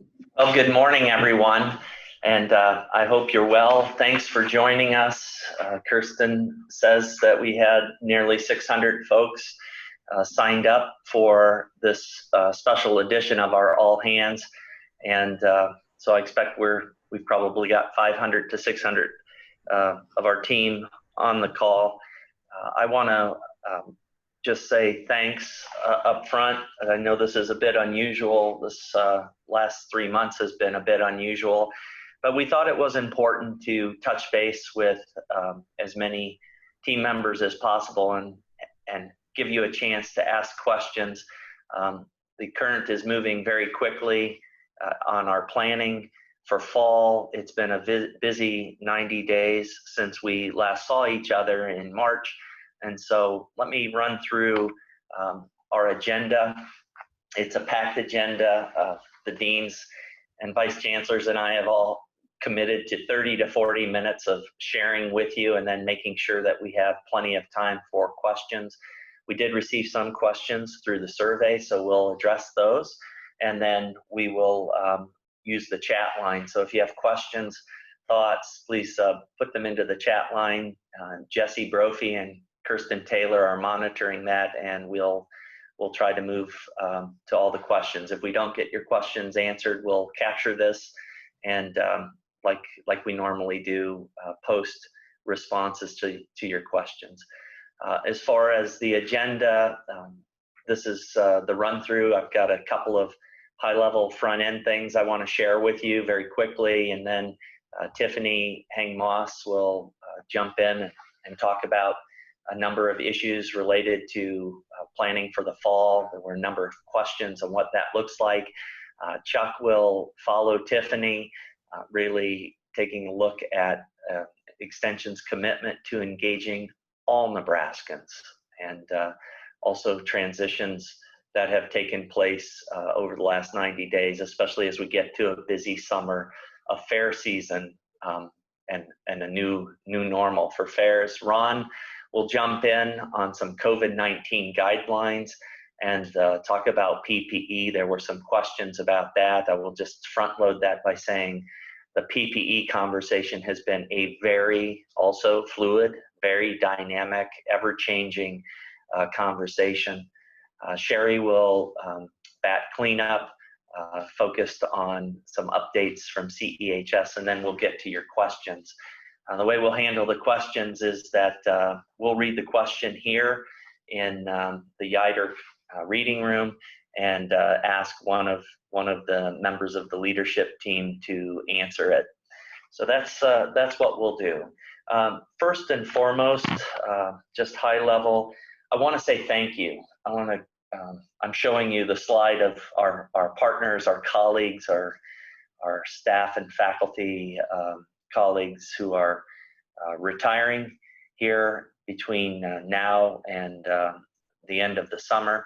Well, good morning, everyone, and I hope you're well. Thanks for joining us. Kirsten says that we had nearly 600 folks signed up for this special edition of our All Hands, and so I expect we've probably got 500 to 600 of our team on the call. I want to just say thanks up front. I know this is a bit unusual. This last 3 months has been a bit unusual, but we thought it was important to touch base with as many team members as possible and give you a chance to ask questions. The current is moving very quickly on our planning for fall. It's been a busy 90 days since we last saw each other in March. And so let me run through our agenda. It's a packed agenda. The deans and vice chancellors and I have all committed to 30 to 40 minutes of sharing with you and then making sure that we have plenty of time for questions. We did receive some questions through the survey, so we'll address those. And then we will use the chat line. So if you have questions, thoughts, please put them into the chat line. Jesse Brophy and Kirsten Taylor are monitoring that, and we'll try to move to all the questions. If we don't get your questions answered, we'll capture this and like we normally do, post responses to your questions. As far as the agenda, this is the run through. I've got a couple of high-level front-end things I want to share with you very quickly, and then Tiffany Hang-Moss will jump in and talk about a number of issues related to planning for the fall. There were a number of questions on what that looks like. Chuck will follow Tiffany, really taking a look at Extension's commitment to engaging all Nebraskans and also transitions that have taken place over the last 90 days, especially as we get to a busy summer, a fair season, and a new normal for fairs. Ron will jump in on some COVID-19 guidelines and talk about PPE. There were some questions about that. I will just front load that by saying the PPE conversation has been a very also fluid, very dynamic, ever-changing conversation. Sherry will bat cleanup, focused on some updates from CEHS, and then we'll get to your questions. The way we'll handle the questions is that we'll read the question here in the Yider reading room and ask one of the members of the leadership team to answer it. So that's what we'll do. First and foremost, just high level, I want to say thank you. I'm showing you the slide of our partners, our colleagues, our staff and faculty colleagues who are retiring here between now and the end of the summer.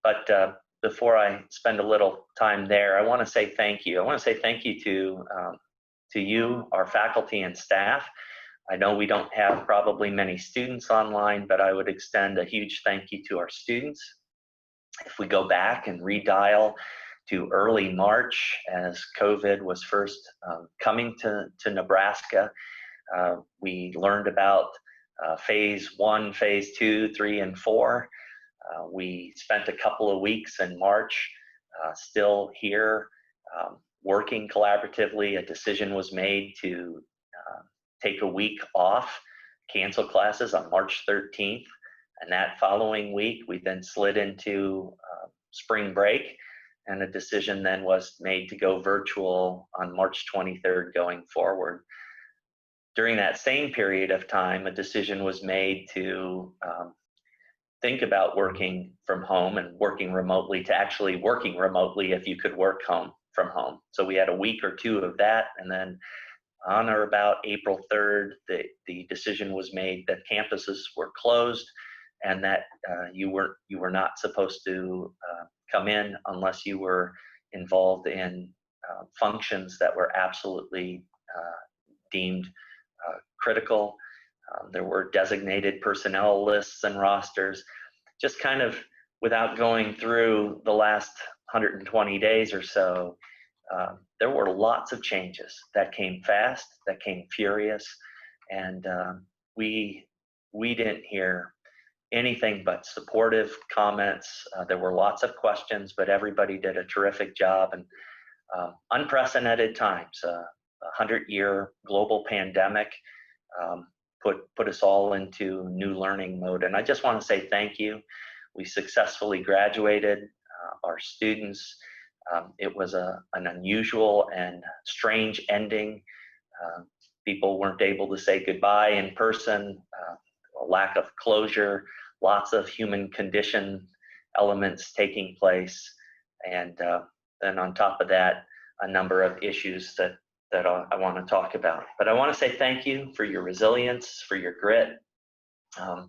But before I spend a little time there, I want to say thank you. I want to say thank you to you, our faculty and staff. I know we don't have probably many students online, but I would extend a huge thank you to our students. If we go back and redial to early March, as COVID was first coming to Nebraska, we learned about phase 1, phase 2, 3, and 4. We spent a couple of weeks in March still here working collaboratively. A decision was made to take a week off, cancel classes on March 13th. And that following week, we then slid into spring break, and a decision then was made to go virtual on March 23rd going forward. During that same period of time, a decision was made to think about working from home and working remotely to actually working remotely if you could work from home. So we had a week or two of that, and then on or about April 3rd, the decision was made that campuses were closed and that you were not supposed to come in unless you were involved in functions that were absolutely deemed critical. There were designated personnel lists and rosters. Just kind of without going through the last 120 days or so, there were lots of changes that came fast, that came furious, and we didn't hear anything but supportive comments. There were lots of questions, but everybody did a terrific job. And unprecedented times, a 100-year global pandemic put us all into new learning mode. And I just want to say thank you. We successfully graduated our students. It was an unusual and strange ending. People weren't able to say goodbye in person, a lack of closure, lots of human condition elements taking place. And then on top of that, a number of issues that I want to talk about. But I want to say thank you for your resilience, for your grit.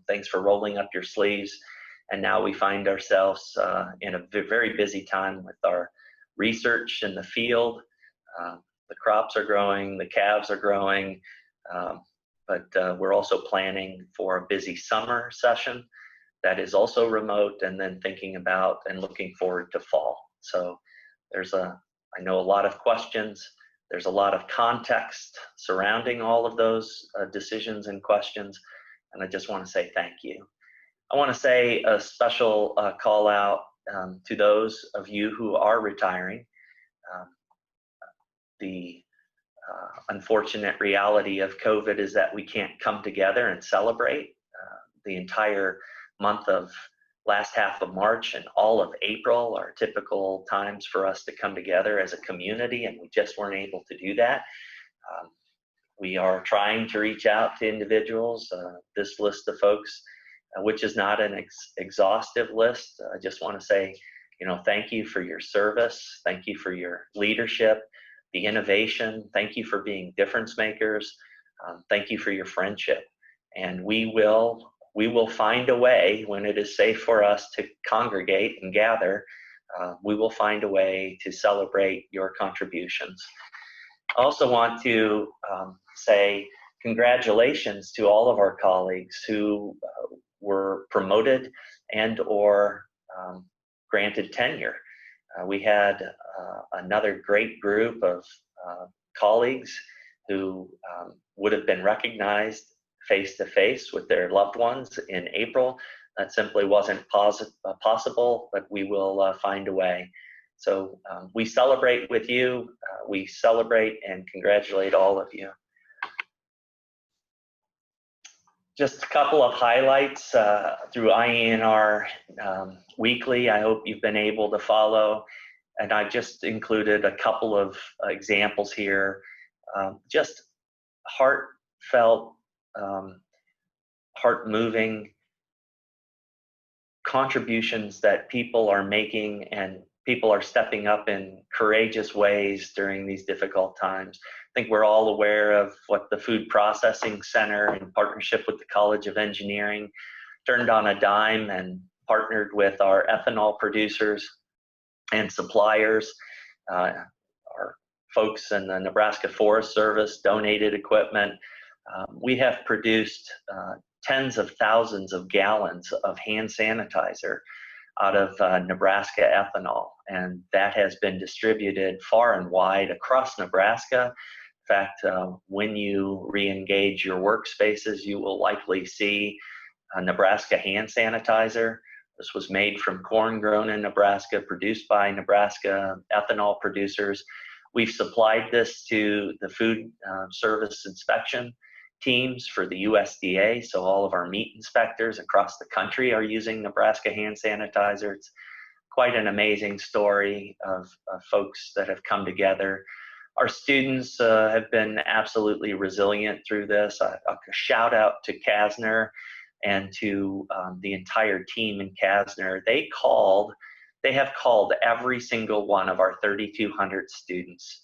Thanks for rolling up your sleeves. And now we find ourselves in a very busy time with our research in the field. The crops are growing, the calves are growing, but we're also planning for a busy summer session that is also remote, and then thinking about and looking forward to fall. So I know a lot of questions. There's a lot of context surrounding all of those decisions and questions, and I just want to say thank you. I want to say a special call out to those of you who are retiring. The unfortunate reality of COVID is that we can't come together and celebrate. The entire month of last half of March and all of April are typical times for us to come together as a community, and we just weren't able to do that. We are trying to reach out to individuals. This list of folks, which is not an exhaustive list, I just want to say, thank you for your service. Thank you for your leadership, the innovation. Thank you for being difference makers. Thank you for your friendship. And we will find a way, when it is safe for us to congregate and gather, we will find a way to celebrate your contributions. I also want to say congratulations to all of our colleagues who were promoted and or granted tenure. We had another great group of colleagues who would have been recognized face-to-face with their loved ones in April. That simply wasn't possible, but we will find a way. So we celebrate with you. We celebrate and congratulate all of you. Just a couple of highlights through IANR weekly. I hope you've been able to follow. And I just included a couple of examples here. Just heartfelt, heart-moving contributions that people are making, and people are stepping up in courageous ways during these difficult times. I think we're all aware of what the Food Processing Center, in partnership with the College of Engineering, turned on a dime and partnered with our ethanol producers and suppliers. Our folks in the Nebraska Forest Service donated equipment. We have produced tens of thousands of gallons of hand sanitizer out of Nebraska ethanol, and that has been distributed far and wide across Nebraska. In fact, when you re-engage your workspaces, you will likely see Nebraska hand sanitizer. This was made from corn grown in Nebraska, produced by Nebraska ethanol producers. We've supplied this to the food service inspection teams for the USDA, so all of our meat inspectors across the country are using Nebraska hand sanitizer. It's quite an amazing story of folks that have come together. Our students have been absolutely resilient through this. A shout out to Kasner and to the entire team in Kasner. They have called every single one of our 3,200 students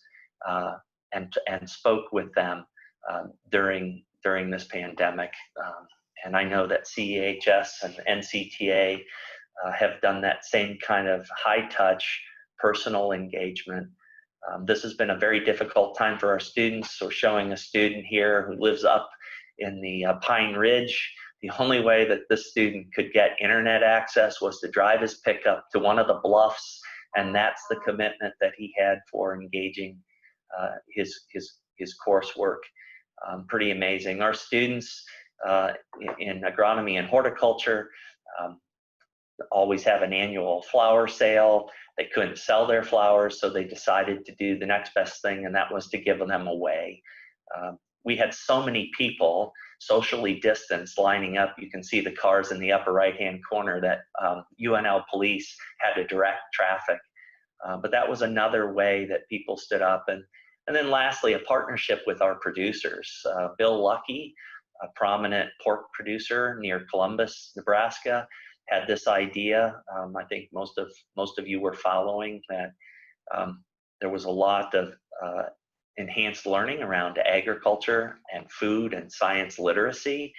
and spoke with them during this pandemic. And I know that CEHS and NCTA have done that same kind of high-touch personal engagement. This has been a very difficult time for our students. So showing a student here who lives up in the Pine Ridge, the only way that this student could get internet access was to drive his pickup to one of the bluffs And that's the commitment that he had for engaging his coursework. Pretty amazing. Our students in agronomy and horticulture always have an annual flower sale. They couldn't sell their flowers, so they decided to do the next best thing, and that was to give them away. We had so many people socially distanced lining up. You can see the cars in the upper right-hand corner that UNL police had to direct traffic. But that was another way that people stood up. And then lastly, a partnership with our producers. Bill Lucky, a prominent pork producer near Columbus, Nebraska, had this idea. I think most of you were following that. There was a lot of enhanced learning around agriculture and food and science literacy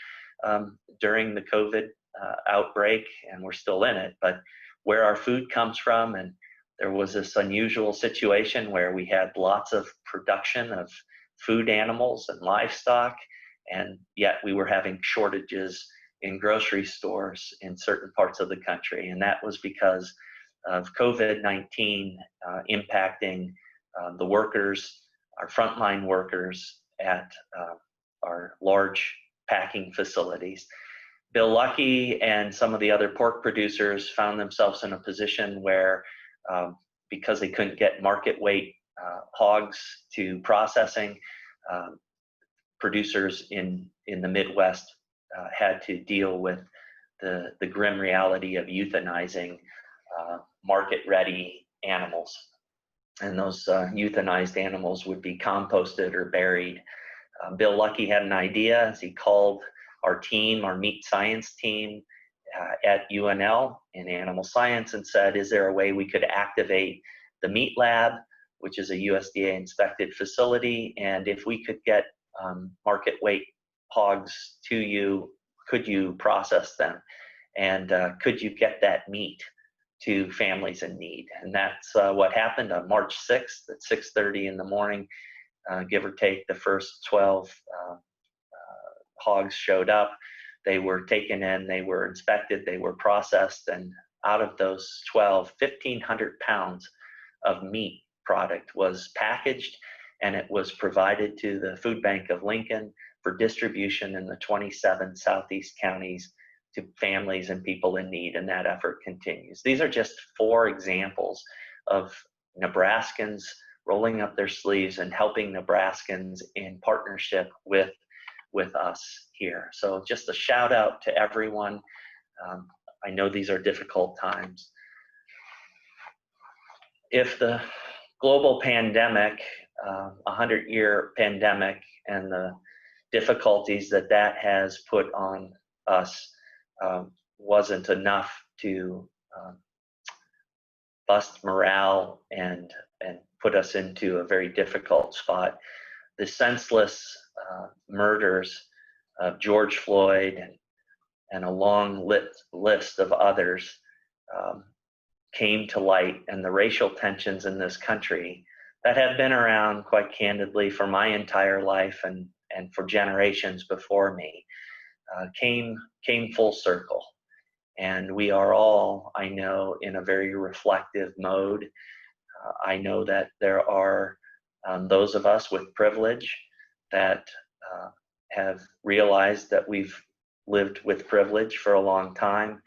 during the COVID outbreak, and we're still in it, but where our food comes from. And there was this unusual situation where we had lots of production of food animals and livestock, and yet we were having shortages in grocery stores in certain parts of the country. And that was because of COVID-19 impacting the workers, our frontline workers at our large packing facilities. Bill Lucky and some of the other pork producers found themselves in a position where, because they couldn't get market weight hogs to processing, producers in the Midwest had to deal with the grim reality of euthanizing market-ready animals. And those euthanized animals would be composted or buried. Bill Lucky had an idea as he called our team, our meat science team at UNL in animal science, and said, is there a way we could activate the meat lab, which is a USDA inspected facility, and if we could get market weight hogs to you, could you process them? And could you get that meat to families in need? And that's what happened on March 6th at 6:30 in the morning, give or take. The first 12 hogs showed up. They were taken in, they were inspected, they were processed, and out of those 12, 1,500 pounds of meat product was packaged, and it was provided to the Food Bank of Lincoln for distribution in the 27 southeast counties to families and people in need, and that effort continues. These are just 4 examples of Nebraskans rolling up their sleeves and helping Nebraskans in partnership with us here. So just a shout out to everyone. I know these are difficult times. If the global pandemic, 100-year pandemic, and the difficulties that has put on us wasn't enough to bust morale and put us into a very difficult spot, the senseless murders of George Floyd and a long list of others came to light, and the racial tensions in this country that have been around, quite candidly, for my entire life and for generations before me, came full circle. And we are all, I know, in a very reflective mode. I know that there are those of us with privilege that have realized that we've lived with privilege for a long time,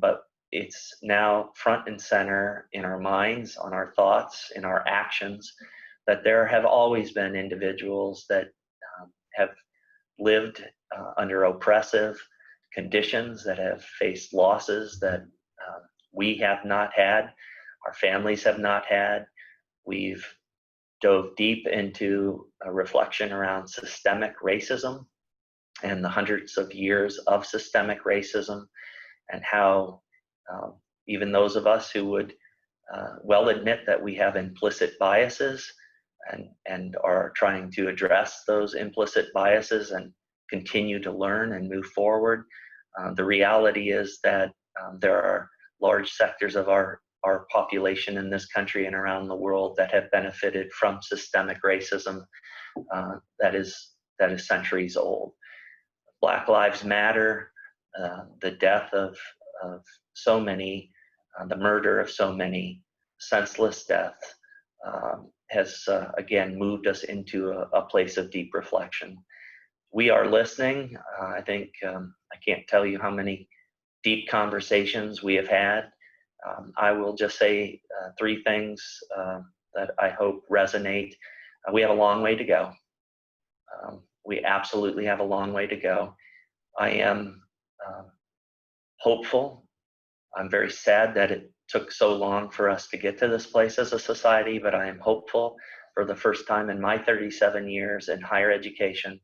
but it's now front and center in our minds, on our thoughts, in our actions, that there have always been individuals that have lived under oppressive conditions, that have faced losses that we have not had, our families have not had. We've dove deep into a reflection around systemic racism and the hundreds of years of systemic racism, and how even those of us who would well admit that we have implicit biases and are trying to address those implicit biases and continue to learn and move forward, the reality is that there are large sectors of our population in this country and around the world that have benefited from systemic racism that is centuries old. Black Lives Matter, the death of so many, the murder of so many, senseless death has again moved us into a place of deep reflection. We are listening. I think I can't tell you how many deep conversations we have had. I will just say three things that I hope resonate. We have a long way to go. We absolutely have a long way to go. I am hopeful. I'm very sad that it took so long for us to get to this place as a society, but I am hopeful. For the first time in my 37 years in higher education,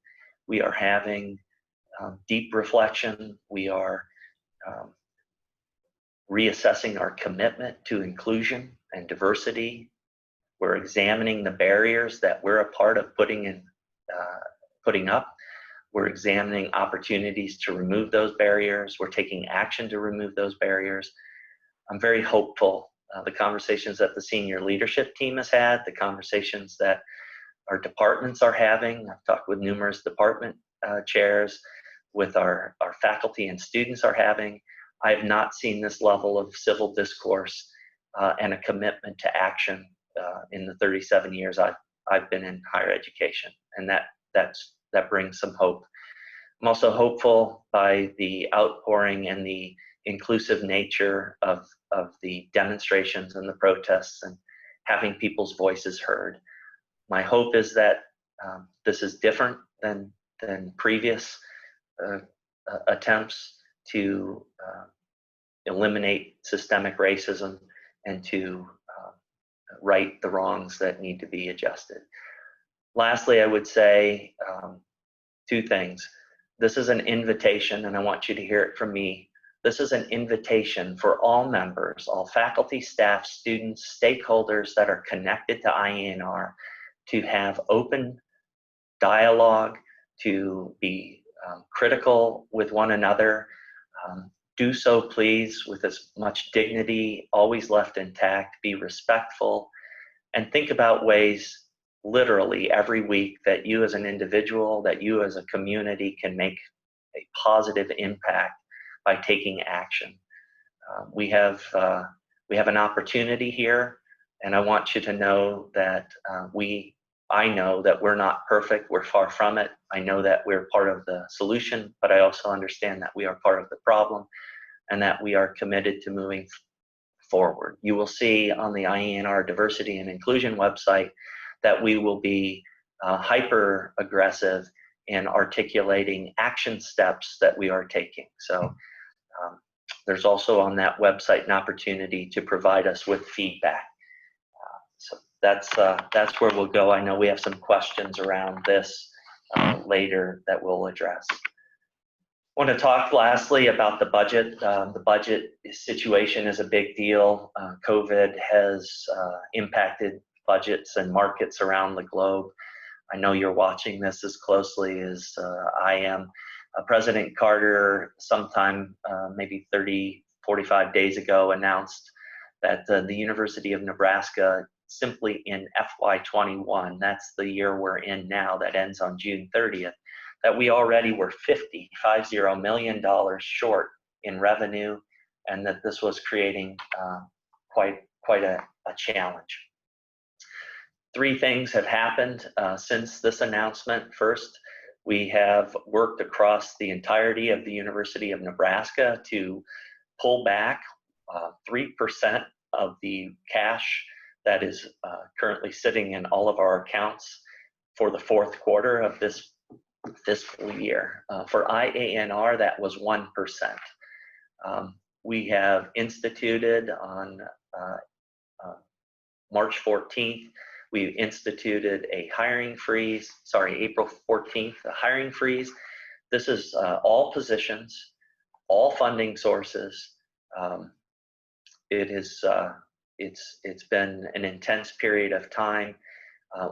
we are having deep reflection. We are reassessing our commitment to inclusion and diversity. We're examining the barriers that we're a part of putting up. We're examining opportunities to remove those barriers. We're taking action to remove those barriers. I'm very hopeful. The conversations that the senior leadership team has had, the conversations that our departments are having. I've talked with numerous department chairs, with our faculty and students are having. I have not seen this level of civil discourse and a commitment to action in the 37 years I've been in higher education, and that brings some hope. I'm also hopeful by the outpouring and the inclusive nature of the demonstrations and the protests and having people's voices heard. My hope is that this is different than previous attempts to eliminate systemic racism and to right the wrongs that need to be adjusted. Lastly, I would say two things. This is an invitation, and I want you to hear it from me. This is an invitation for all members, all faculty, staff, students, stakeholders that are connected to IANR to have open dialogue, to be critical with one another. Do so, please, with as much dignity, always left intact, be respectful, and think about ways literally every week that you as an individual, that you as a community can make a positive impact by taking action. We have an opportunity here, and I want you to know that I know that we're not perfect, we're far from it. I know that we're part of the solution, but I also understand that we are part of the problem and that we are committed to moving forward. You will see on the IANR Diversity and Inclusion website that we will be hyper aggressive in articulating action steps that we are taking. So there's also on that website an opportunity to provide us with feedback. So that's where we'll go. I know we have some questions around this later that we'll address. I want to talk lastly about the budget. The budget situation is a big deal. COVID has impacted budgets and markets around the globe. I know you're watching this as closely as I am. President Carter, sometime maybe 30, 45 days ago, announced that the University of Nebraska, simply in FY21, that's the year we're in now, that ends on June 30th, that we already were $50 million short in revenue, and that this was creating quite a challenge. Three things have happened since this announcement. First, we have worked across the entirety of the University of Nebraska to pull back 3% of the cash that is currently sitting in all of our accounts for the fourth quarter of this fiscal year. For IANR, that was 1%. We have instituted on March 14th, we instituted a hiring freeze, April 14th, a hiring freeze. This is all positions, all funding sources. It's been an intense period of time,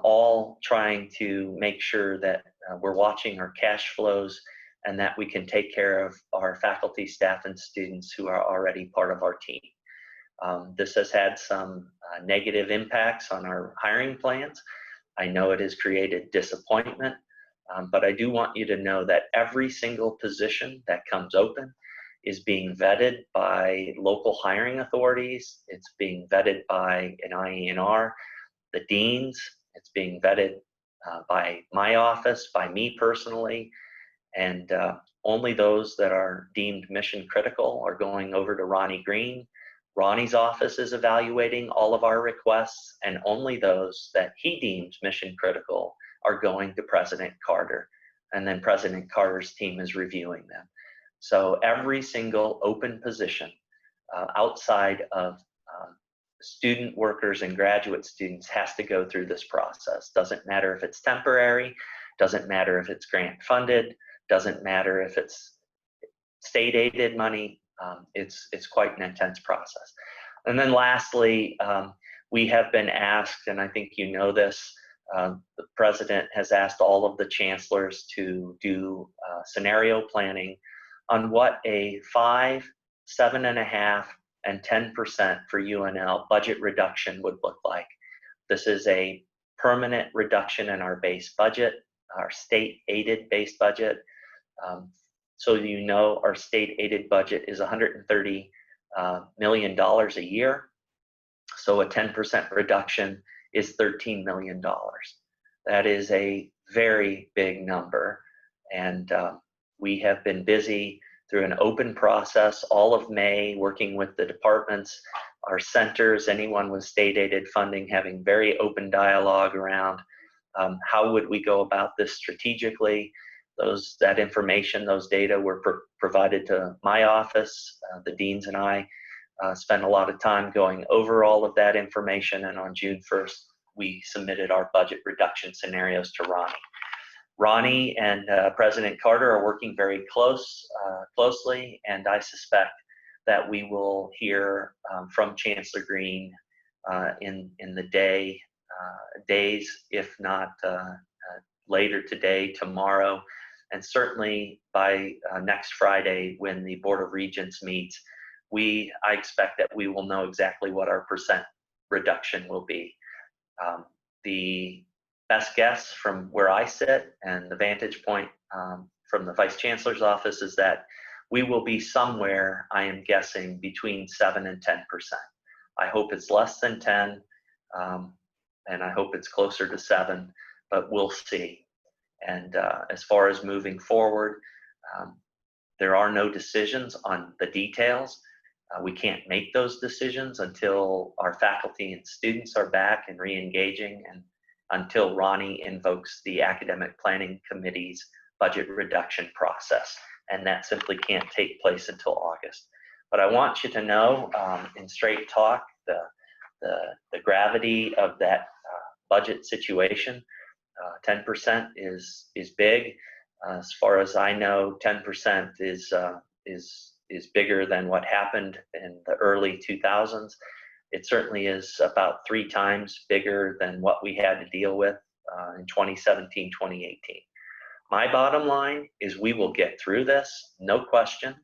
all trying to make sure that we're watching our cash flows and that we can take care of our faculty, staff, and students who are already part of our team. This has had some negative impacts on our hiring plans. I know it has created disappointment, but I do want you to know that every single position that comes open is being vetted by local hiring authorities. It's being vetted by an IANR, the deans. It's being vetted by my office, by me personally, and only those that are deemed mission critical are going over to Ronnie Green. Ronnie's office is evaluating all of our requests, and only those that he deems mission critical are going to President Carter, and then President Carter's team is reviewing them. So every single open position outside of student workers and graduate students has to go through this process. Doesn't matter if it's temporary, doesn't matter if it's grant funded, doesn't matter if it's state aided money. It's quite an intense process. And then lastly, we have been asked, and I think you know this, the president has asked all of the chancellors to do scenario planning on what a 5, 7.5, and 10% for UNL budget reduction would look like. This is a permanent reduction in our base budget, our state aided base budget. So you know our state aided budget is $130 million a year. So a 10% reduction is $13 million. That is a very big number. And we have been busy through an open process all of May, working with the departments, our centers, anyone with state aided funding, having very open dialogue around how would we go about this strategically. That information, those data were provided to my office. The deans and I spent a lot of time going over all of that information, and on June 1st, we submitted our budget reduction scenarios to Ronnie. Ronnie and President Carter are working very closely, and I suspect that we will hear from Chancellor Green in the days, if not later today, tomorrow, and certainly by next Friday when the Board of Regents meets. I expect that we will know exactly what our percent reduction will be. The best guess from where I sit and the vantage point from the Vice Chancellor's office is that we will be somewhere, I am guessing, between 7 and 10%. I hope it's less than 10, and I hope it's closer to 7, but we'll see. And as far as moving forward, there are no decisions on the details. We can't make those decisions until our faculty and students are back and re-engaging, and until Ronnie invokes the Academic Planning Committee's budget reduction process. And that simply can't take place until August. But I want you to know, in straight talk, the gravity of that budget situation. 10% is big. As far as I know, 10% is bigger than what happened in the early 2000s. It certainly is about 3 times bigger than what we had to deal with in 2017, 2018. My bottom line is we will get through this, no question,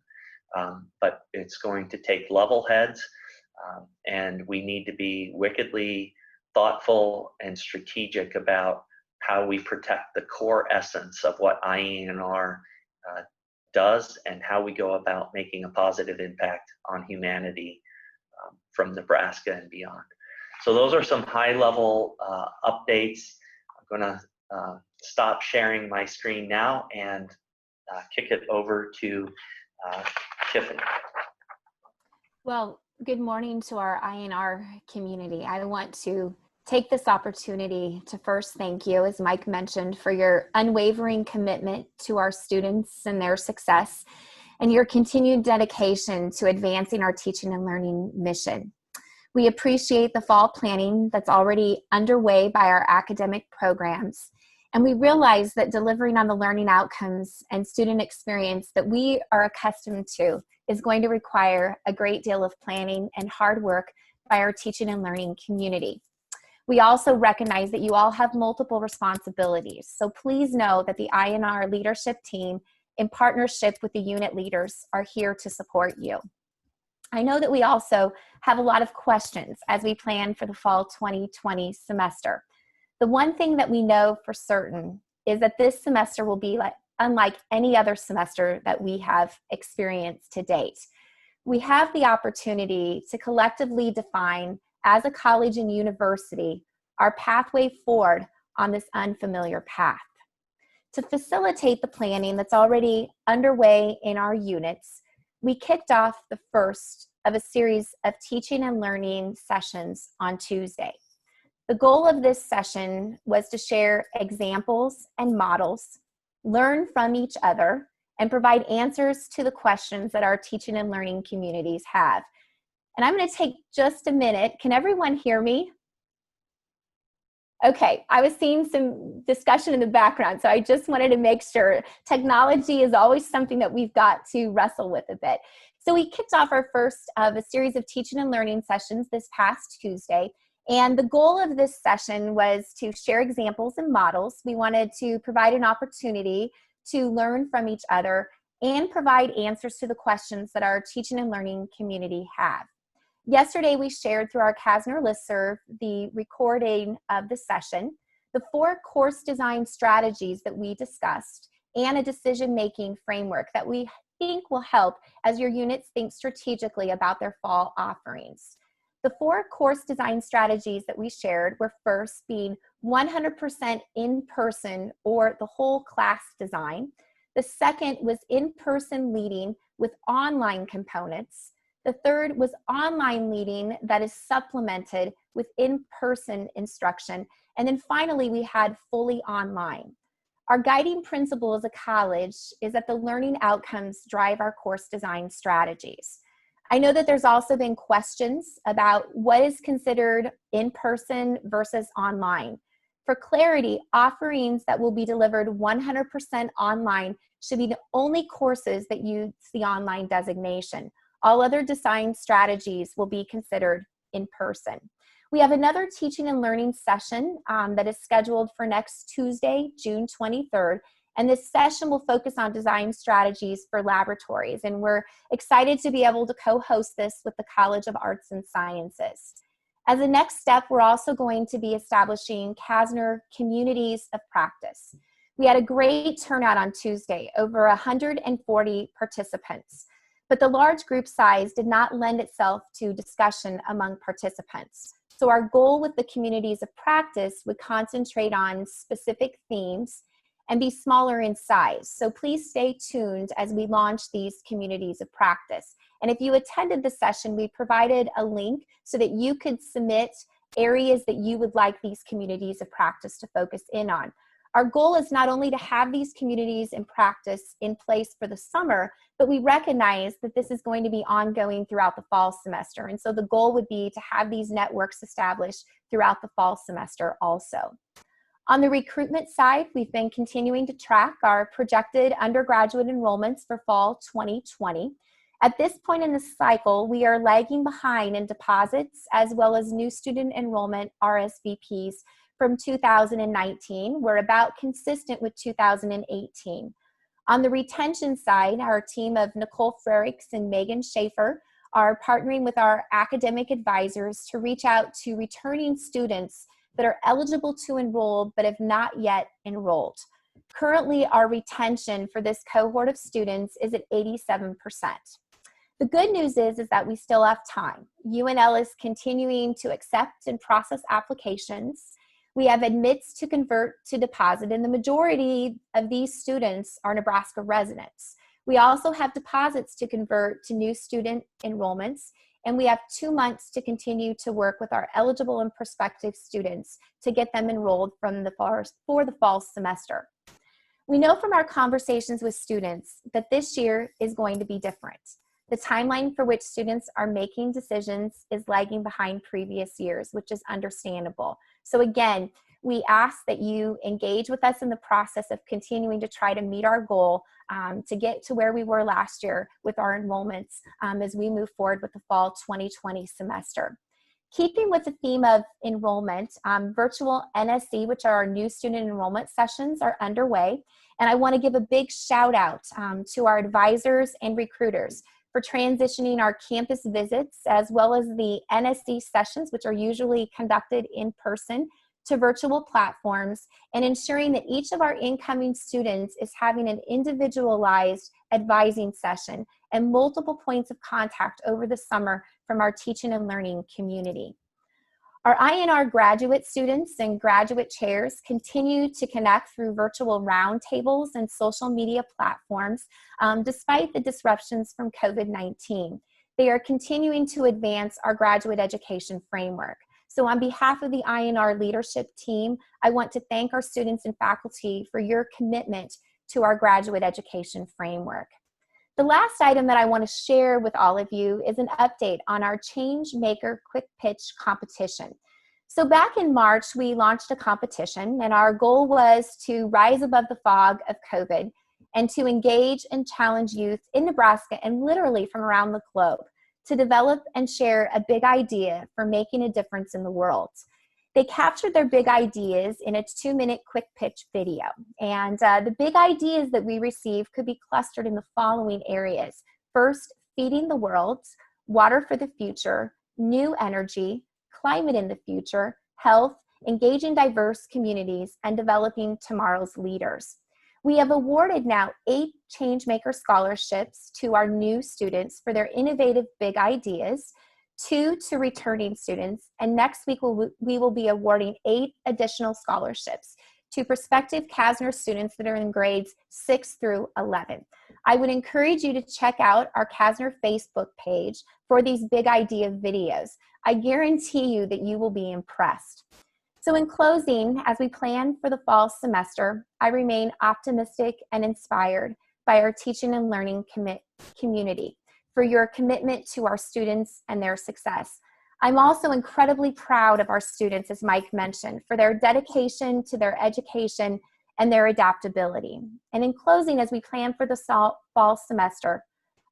but it's going to take level heads, and we need to be wickedly thoughtful and strategic about how we protect the core essence of what IANR does and how we go about making a positive impact on humanity from Nebraska and beyond. So those are some high-level updates. I'm going to stop sharing my screen now and kick it over to Tiffany. Well, good morning to our IANR community. I want to take this opportunity to first thank you, as Mike mentioned, for your unwavering commitment to our students and their success, and your continued dedication to advancing our teaching and learning mission. We appreciate the fall planning that's already underway by our academic programs, and we realize that delivering on the learning outcomes and student experience that we are accustomed to is going to require a great deal of planning and hard work by our teaching and learning community. We also recognize that you all have multiple responsibilities, so please know that the IANR leadership team, in partnership with the unit leaders, are here to support you. I know that we also have a lot of questions as we plan for the fall 2020 semester. The one thing that we know for certain is that this semester will be unlike any other semester that we have experienced to date. We have the opportunity to collectively define, as a college and university, our pathway forward on this unfamiliar path. To facilitate the planning that's already underway in our units, we kicked off the first of a series of teaching and learning sessions on Tuesday. The goal of this session was to share examples and models, learn from each other, and provide answers to the questions that our teaching and learning communities have. And I'm going to take just a minute. Can everyone hear me? Okay, I was seeing some discussion in the background, so I just wanted to make sure. Technology is always something that we've got to wrestle with a bit. So we kicked off our first of a series of teaching and learning sessions this past Tuesday. And the goal of this session was to share examples and models. We wanted to provide an opportunity to learn from each other and provide answers to the questions that our teaching and learning community have. Yesterday, we shared through our Kasner listserv the recording of the session, the 4 course design strategies that we discussed, and a decision-making framework that we think will help as your units think strategically about their fall offerings. The 4 course design strategies that we shared were first being 100% in-person or the whole class design. The second was in-person leading with online components. The third was online leading that is supplemented with in-person instruction. And then finally, we had fully online. Our guiding principle as a college is that the learning outcomes drive our course design strategies. I know that there's also been questions about what is considered in-person versus online. For clarity, offerings that will be delivered 100% online should be the only courses that use the online designation. All other design strategies will be considered in person. We have another teaching and learning session that is scheduled for next Tuesday, June 23rd. And this session will focus on design strategies for laboratories. And we're excited to be able to co-host this with the College of Arts and Sciences. As a next step, we're also going to be establishing Kasner Communities of Practice. We had a great turnout on Tuesday, over 140 participants. But the large group size did not lend itself to discussion among participants. So our goal with the communities of practice would concentrate on specific themes and be smaller in size. So please stay tuned as we launch these communities of practice. And if you attended the session, we provided a link so that you could submit areas that you would like these communities of practice to focus in on. Our goal is not only to have these communities in practice in place for the summer, but we recognize that this is going to be ongoing throughout the fall semester. And so the goal would be to have these networks established throughout the fall semester also. On the recruitment side, we've been continuing to track our projected undergraduate enrollments for fall 2020. At this point in the cycle, we are lagging behind in deposits as well as new student enrollment RSVPs from 2019. We're about consistent with 2018. On the retention side, our team of Nicole Frericks and Megan Schaefer are partnering with our academic advisors to reach out to returning students that are eligible to enroll but have not yet enrolled. Currently, our retention for this cohort of students is at 87%. The good news is that we still have time. UNL is continuing to accept and process applications. We have admits to convert to deposit, and the majority of these students are Nebraska residents. We also have deposits to convert to new student enrollments, and we have 2 months to continue to work with our eligible and prospective students to get them enrolled for the fall semester. We know from our conversations with students that this year is going to be different. The timeline for which students are making decisions is lagging behind previous years, which is understandable. So again, we ask that you engage with us in the process of continuing to try to meet our goal to get to where we were last year with our enrollments as we move forward with the fall 2020 semester. Keeping with the theme of enrollment, virtual NSE, which are our new student enrollment sessions, are underway. And I want to give a big shout out to our advisors and recruiters for transitioning our campus visits as well as the NSE sessions, which are usually conducted in person, to virtual platforms, and ensuring that each of our incoming students is having an individualized advising session and multiple points of contact over the summer from our teaching and learning community. Our IANR graduate students and graduate chairs continue to connect through virtual roundtables and social media platforms despite the disruptions from COVID-19. They are continuing to advance our graduate education framework. So on behalf of the IANR leadership team, I want to thank our students and faculty for your commitment to our graduate education framework. The last item that I want to share with all of you is an update on our Change Maker Quick Pitch competition. So back in March, we launched a competition, and our goal was to rise above the fog of COVID and to engage and challenge youth in Nebraska and literally from around the globe to develop and share a big idea for making a difference in the world. They captured their big ideas in a 2-minute quick pitch video. And the big ideas that we received could be clustered in the following areas. First, feeding the world, water for the future, new energy, climate in the future, health, engaging diverse communities, and developing tomorrow's leaders. We have awarded now 8 Changemaker scholarships to our new students for their innovative big ideas, 2 to returning students, and next week we will be awarding 8 additional scholarships to prospective CASNR students that are in grades 6 through 11. I would encourage you to check out our CASNR Facebook page for these big idea videos. I guarantee you that you will be impressed. So in closing, as we plan for the fall semester, I remain optimistic and inspired by our teaching and learning community for your commitment to our students and their success. I'm also incredibly proud of our students, as Mike mentioned, for their dedication to their education and their adaptability. And in closing, as we plan for the fall semester,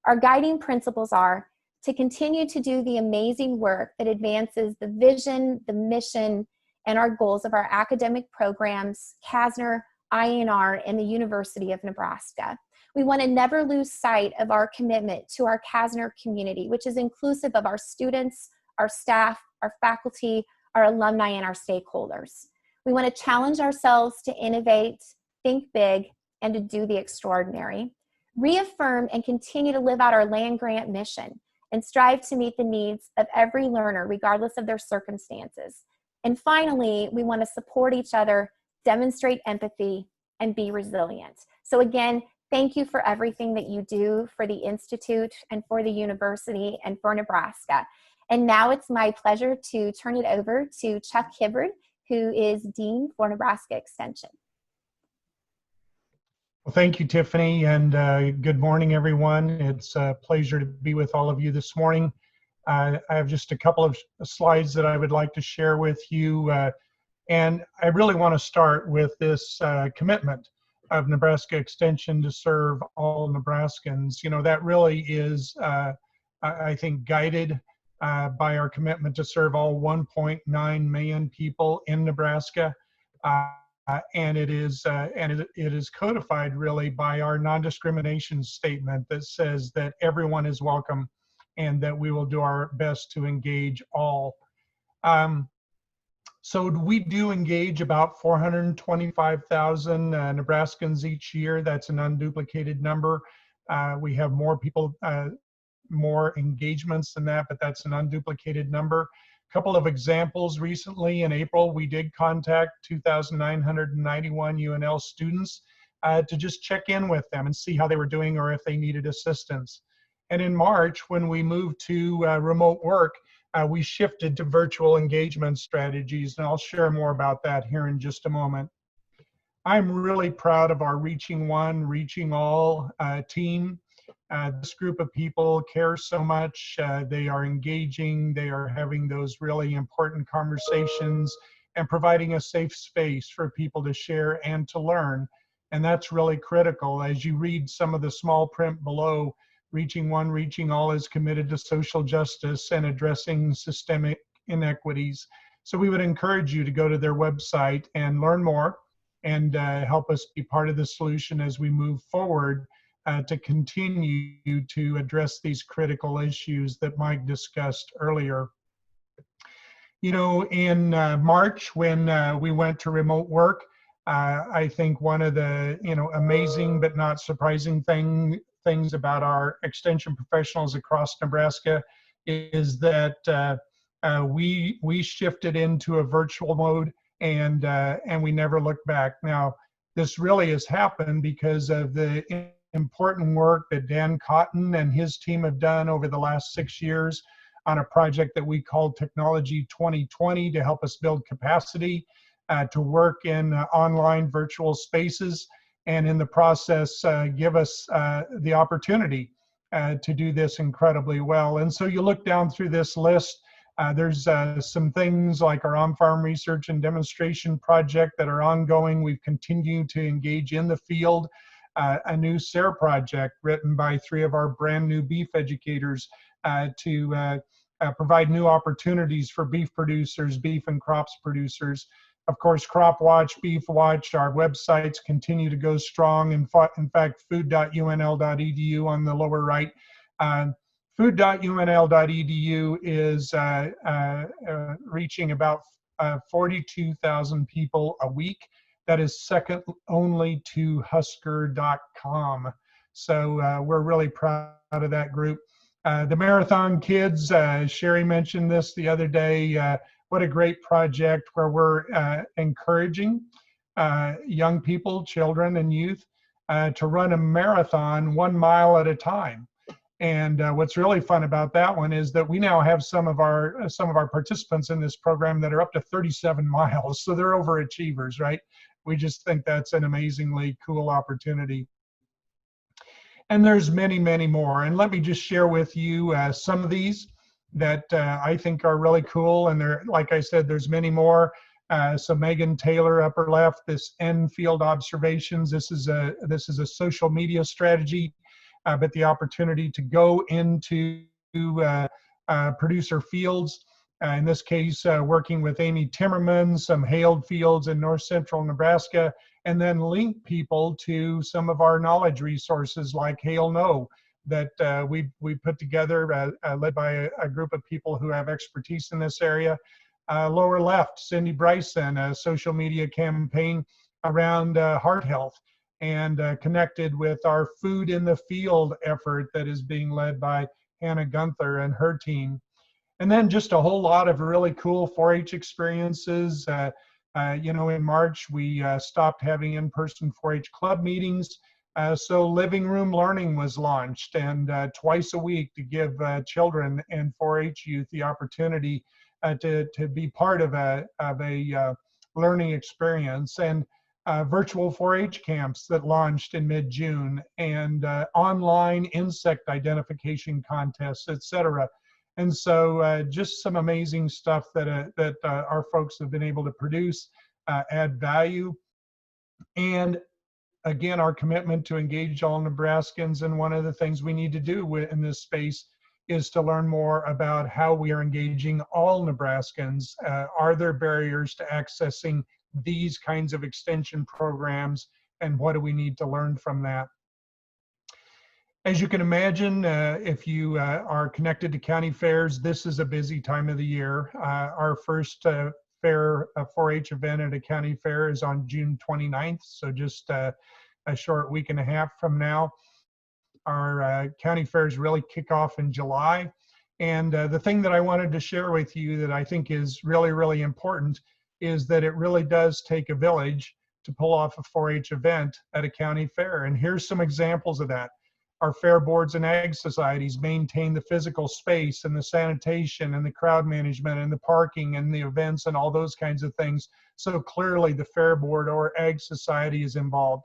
our guiding principles are to continue to do the amazing work that advances the vision, the mission, and our goals of our academic programs, CASNR, IANR, and the University of Nebraska. We want to never lose sight of our commitment to our CASNR community, which is inclusive of our students, our staff, our faculty, our alumni, and our stakeholders. We want to challenge ourselves to innovate, think big, and to do the extraordinary. Reaffirm and continue to live out our land-grant mission and strive to meet the needs of every learner, regardless of their circumstances. And finally, we want to support each other, demonstrate empathy, and be resilient. So again, thank you for everything that you do for the Institute and for the university and for Nebraska. And now it's my pleasure to turn it over to Chuck Hibbard, who is Dean for Nebraska Extension. Well, thank you, Tiffany, and good morning, everyone. It's a pleasure to be with all of you this morning. I have just a couple of slides that I would like to share with you, and I really want to start with this commitment of Nebraska Extension to serve all Nebraskans. You know, that really is, I think, guided by our commitment to serve all 1.9 million people in Nebraska. And it is codified really by our non-discrimination statement that says that everyone is welcome and that we will do our best to engage all. So we do engage about 425,000 Nebraskans each year. That's an unduplicated number. We have more people, more engagements than that, but that's an unduplicated number. Couple of examples recently in April, we did contact 2,991 UNL students to just check in with them and see how they were doing or if they needed assistance. And in March, when we moved to remote work, we shifted to virtual engagement strategies, and I'll share more about that here in just a moment. I'm really proud of our Reaching One, Reaching All team. This group of people care so much. They are engaging, they are having those really important conversations and providing a safe space for people to share and to learn. And that's really critical. As you read some of the small print below, Reaching One, Reaching All is committed to social justice and addressing systemic inequities. So we would encourage you to go to their website and learn more and help us be part of the solution as we move forward to continue to address these critical issues that Mike discussed earlier. You know, in March, when we went to remote work, I think one of the, amazing but not surprising things about our extension professionals across Nebraska is that we shifted into a virtual mode, and we never looked back. Now, this really has happened because of the important work that Dan Cotton and his team have done over the last 6 years on a project that we called Technology 2020 to help us build capacity to work in online virtual spaces, and in the process give us the opportunity to do this incredibly well. And so you look down through this list, there's some things like our on-farm research and demonstration project that are ongoing. We've continued to engage in the field. A new SARE project written by 3 of our brand new beef educators to provide new opportunities for beef producers, beef and crops producers. Of course, Crop Watch, Beef Watch, our websites continue to go strong. In fact, food.unl.edu on the lower right. Food.unl.edu is reaching about 42,000 people a week. That is second only to Husker.com. So we're really proud of that group. The Marathon Kids, Sherry mentioned this the other day. What a great project where we're encouraging young people, children, and youth to run a marathon 1 mile at a time. And what's really fun about that one is that we now have some of our participants in this program that are up to 37 miles. So they're overachievers, right? We just think that's an amazingly cool opportunity. And there's many, many more. And let me just share with you some of these that I think are really cool. And there, like I said, there's many more. So Megan Taylor, upper left, this end field observations. This is a social media strategy, but the opportunity to go into producer fields. In this case, working with Amy Timmerman, some hailed fields in north central Nebraska, and then link people to some of our knowledge resources like Hail No that we put together, led by a group of people who have expertise in this area. Lower left, Cindy Bryson, a social media campaign around heart health, and connected with our Food in the Field effort that is being led by Hannah Gunther and her team. And then just a whole lot of really cool 4-H experiences. In March, we stopped having in-person 4-H club meetings. So Living Room Learning was launched, and twice a week to give children and 4-H youth the opportunity to be part of a learning experience. And virtual 4-H camps that launched in mid-June, and online insect identification contests, etc. And so just some amazing stuff that our folks have been able to produce, add value. And again, our commitment to engage all Nebraskans. And one of the things we need to do in this space is to learn more about how we are engaging all Nebraskans. Are there barriers to accessing these kinds of extension programs, and what do we need to learn from that? As you can imagine, if you are connected to county fairs, this is a busy time of the year. Our first fair 4-H event at a county fair is on June 29th, so just a short week and a half from now. Our county fairs really kick off in July. And the thing that I wanted to share with you that I think is really, really important is that it really does take a village to pull off a 4-H event at a county fair. And here's some examples of that. Our fair boards and ag societies maintain the physical space and the sanitation and the crowd management and the parking and the events and all those kinds of things. So clearly the fair board or ag society is involved.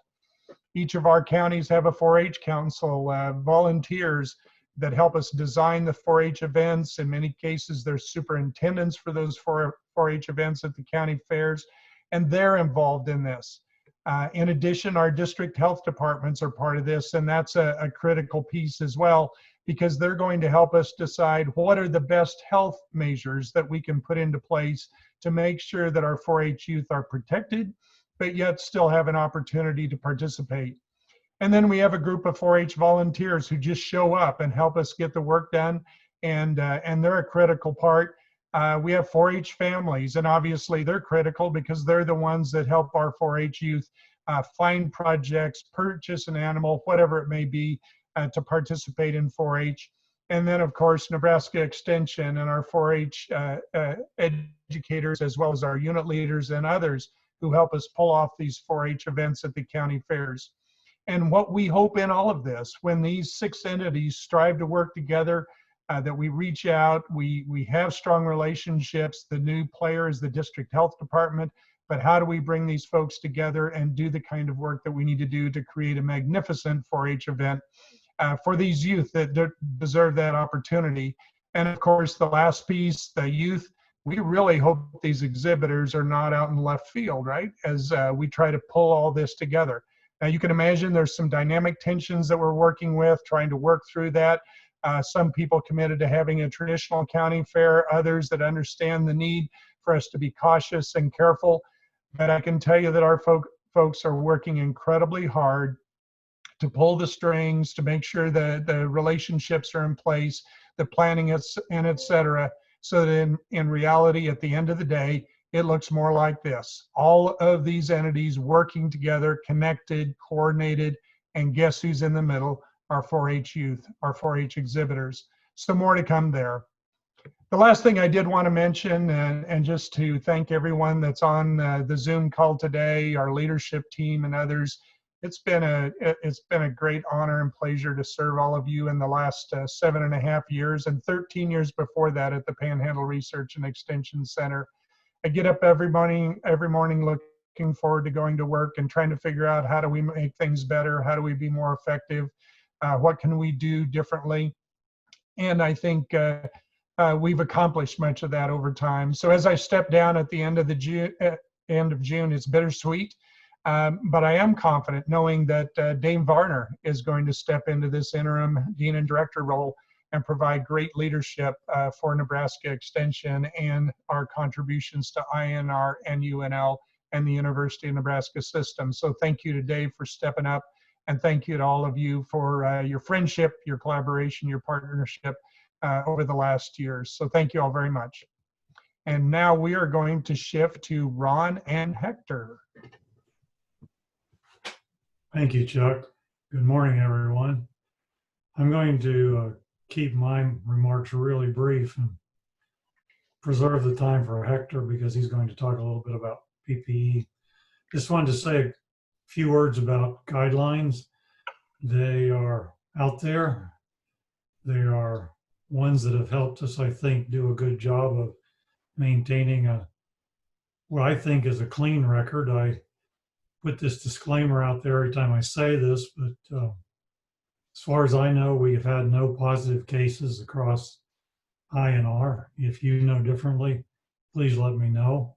Each of our counties have a 4-H council, volunteers that help us design the 4-H events. In many cases, there's superintendents for those 4-H events at the county fairs, and they're involved in this. In addition, our district health departments are part of this, and that's a critical piece as well, because they're going to help us decide what are the best health measures that we can put into place to make sure that our 4-H youth are protected, but yet still have an opportunity to participate. And then we have a group of 4-H volunteers who just show up and help us get the work done, and they're a critical part. We have 4-H families, and obviously they're critical because they're the ones that help our 4-H youth find projects, purchase an animal, whatever it may be, to participate in 4-H. And then, of course, Nebraska Extension and our 4-H educators, as well as our unit leaders and others who help us pull off these 4-H events at the county fairs. And what we hope in all of this, when these 6 entities strive to work together, that we reach out, we have strong relationships. The new player is the district health department, but how do we bring these folks together and do the kind of work that we need to do to create a magnificent 4-H event for these youth that deserve that opportunity? And of course, the last piece, the youth, we really hope these exhibitors are not out in left field, right? As we try to pull all this together. Now you can imagine there's some dynamic tensions that we're working with, trying to work through that. Some people committed to having a traditional county fair, others that understand the need for us to be cautious and careful. But I can tell you that our folks are working incredibly hard to pull the strings, to make sure that the relationships are in place, the planning and et cetera, so that in reality, at the end of the day, it looks more like this. All of these entities working together, connected, coordinated, and guess who's in the middle? Our 4-H youth, our 4-H exhibitors. So more to come there. The last thing I did want to mention, and just to thank everyone that's on the Zoom call today, our leadership team and others. It's been a great honor and pleasure to serve all of you in the last 7.5 years and 13 years before that at the Panhandle Research and Extension Center. I get up every morning looking forward to going to work and trying to figure out how do we make things better, how do we be more effective, what can we do differently, and I think we've accomplished much of that over time. So as I step down at the end of June, it's bittersweet. But I am confident knowing that Dave Varner is going to step into this interim dean and director role and provide great leadership for Nebraska Extension and our contributions to IANR and UNL and the University of Nebraska system. So thank you to Dave for stepping up, and thank you to all of you for your friendship, your collaboration, your partnership over the last years. So thank you all very much. And now we are going to shift to Ron and Hector. Thank you, Chuck. Good morning, everyone. I'm going to keep my remarks really brief and preserve the time for Hector because he's going to talk a little bit about PPE. Just wanted to say a few words about guidelines. They are out there. They are ones that have helped us, I think, do a good job of maintaining what I think is a clean record. I put this disclaimer out there every time I say this, but as far as I know, we have had no positive cases across IANR. If you know differently, please let me know.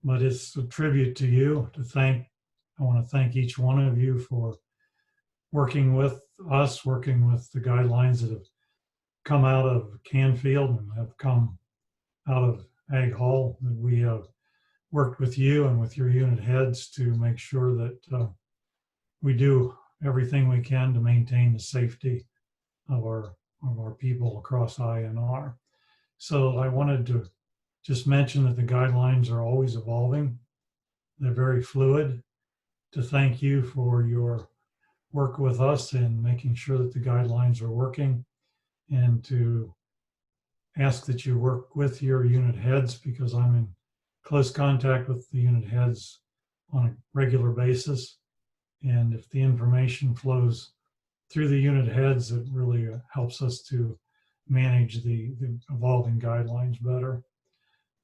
But it's a tribute to you I want to thank each one of you for working with us, working with the guidelines that have come out of Canfield and have come out of Ag Hall, that we have worked with you and with your unit heads to make sure that we do everything we can to maintain the safety of our people across IANR. So I wanted to just mention that the guidelines are always evolving. They're very fluid. To thank you for your work with us in making sure that the guidelines are working, and to ask that you work with your unit heads, because I'm in close contact with the unit heads on a regular basis. And if the information flows through the unit heads, it really helps us to manage the evolving guidelines better.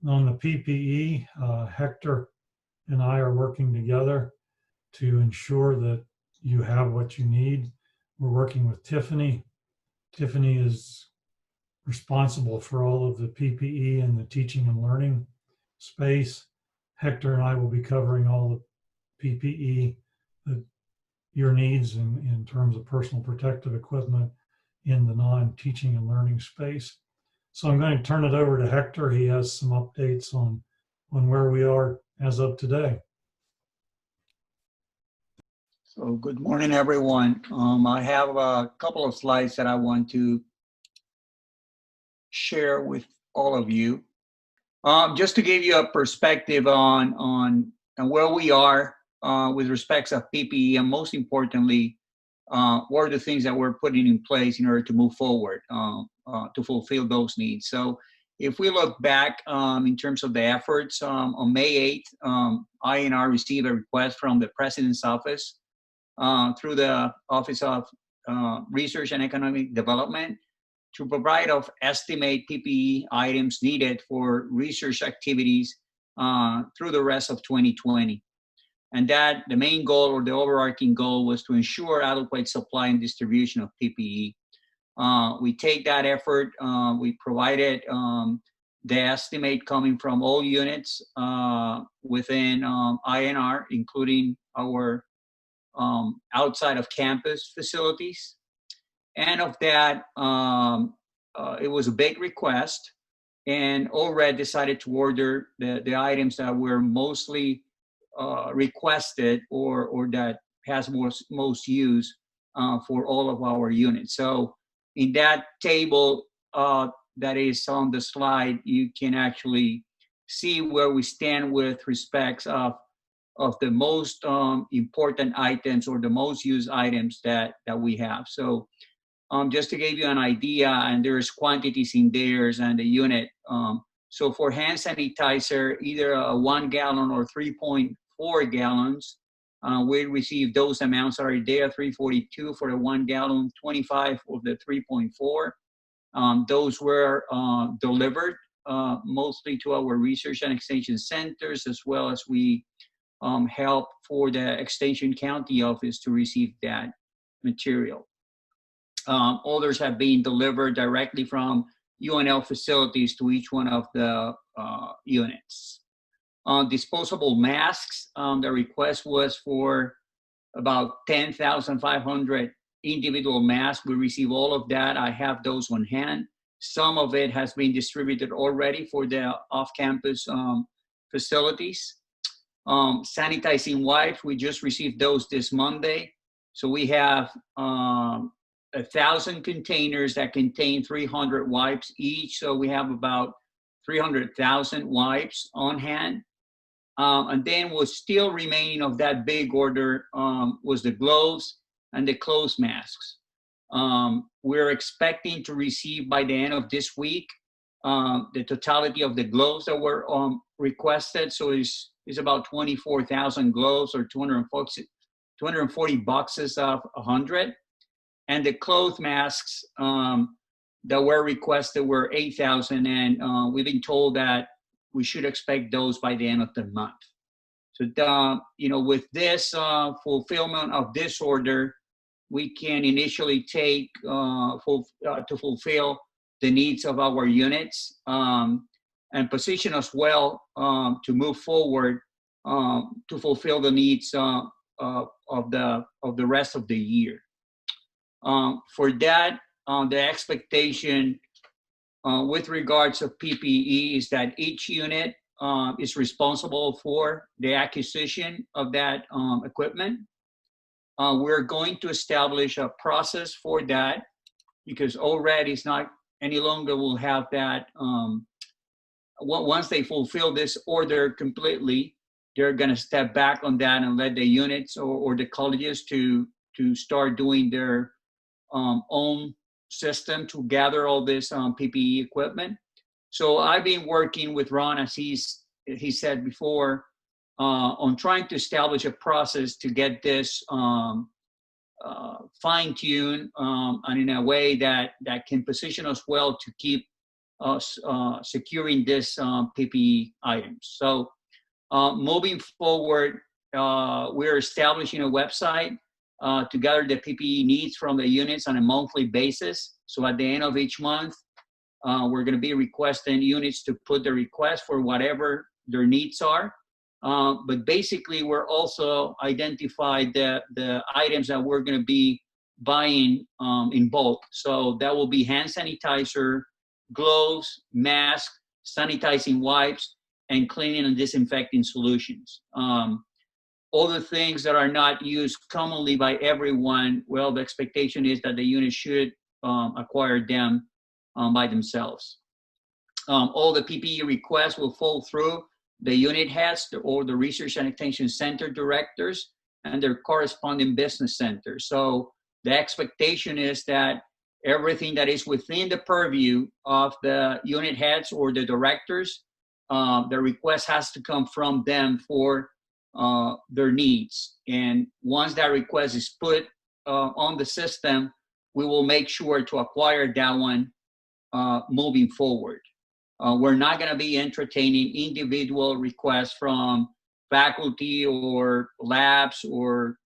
On the PPE, Hector and I are working together to ensure that you have what you need. We're working with Tiffany. Tiffany is responsible for all of the PPE in the teaching and learning space. Hector and I will be covering all the PPE that your needs in terms of personal protective equipment in the non-teaching and learning space. So I'm going to turn it over to Hector. He has some updates on where we are as of today. So good morning, everyone. I have a couple of slides that I want to share with all of you. Just to give you a perspective on where we are with respects of PPE, and most importantly, what are the things that we're putting in place in order to move forward to fulfill those needs. So if we look back in terms of the efforts, on May 8th, IANR received a request from the President's Office through the Office of Research and Economic Development to provide of estimate PPE items needed for research activities through the rest of 2020. And that the main goal, or the overarching goal, was to ensure adequate supply and distribution of PPE. We take that effort, we provided the estimate coming from all units within IANR, including our outside of campus facilities. And of that, it was a big request, and ORED decided to order the items that were mostly requested or that has most use for all of our units. So in that table that is on the slide, you can actually see where we stand with respects of the most important items or the most used items that we have. So just to give you an idea, and there's quantities in theirs and the unit. So for hand sanitizer, either a 1 gallon or 3.4 gallons, we received those amounts are there, 342 for the 1 gallon, 25 of the 3.4. Those were delivered mostly to our research and extension centers, as well as we help for the Extension County office to receive that material. Others have been delivered directly from UNL facilities to each one of the units. Disposable masks, the request was for about 10,500 individual masks. We receive all of that. I have those on hand. Some of it has been distributed already for the off-campus facilities. Sanitizing wipes, we just received those this Monday. So we have 1,000 containers that contain 300 wipes each. So we have about 300,000 wipes on hand. And then what's still remaining of that big order was the gloves and the clothes masks. We're expecting to receive by the end of this week the totality of the gloves that were requested. So it's about 24,000 gloves, or 240 boxes of 100. And the cloth masks that were requested were 8,000, and we've been told that we should expect those by the end of the month. So, with this fulfillment of this order, we can initially take to fulfill the needs of our units and position us well to move forward to fulfill the needs of the rest of the year. For that, the expectation with regards of PPE is that each unit is responsible for the acquisition of that equipment. We're going to establish a process for that, because ORED is not any longer will have that. Once they fulfill this order completely, they're going to step back on that and let the units or the colleges to start doing their own system to gather all this PPE equipment. So I've been working with Ron, as he said before, on trying to establish a process to get this fine-tuned and in a way that can position us well to keep us securing this PPE items. So moving forward, we're establishing a website to gather the PPE needs from the units on a monthly basis. So at the end of each month, we're going to be requesting units to put the request for whatever their needs are. But basically, we're also identified the items that we're going to be buying in bulk. So that will be hand sanitizer, gloves, masks, sanitizing wipes, and cleaning and disinfecting solutions. All the things that are not used commonly by everyone, well, the expectation is that the unit should acquire them by themselves. All the PPE requests will fall through the unit heads or the research and extension center directors and their corresponding business centers. So the expectation is that everything that is within the purview of the unit heads or the directors, the request has to come from them for their needs. And once that request is put on the system, we will make sure to acquire that one moving forward. We're not going to be entertaining individual requests from faculty or labs or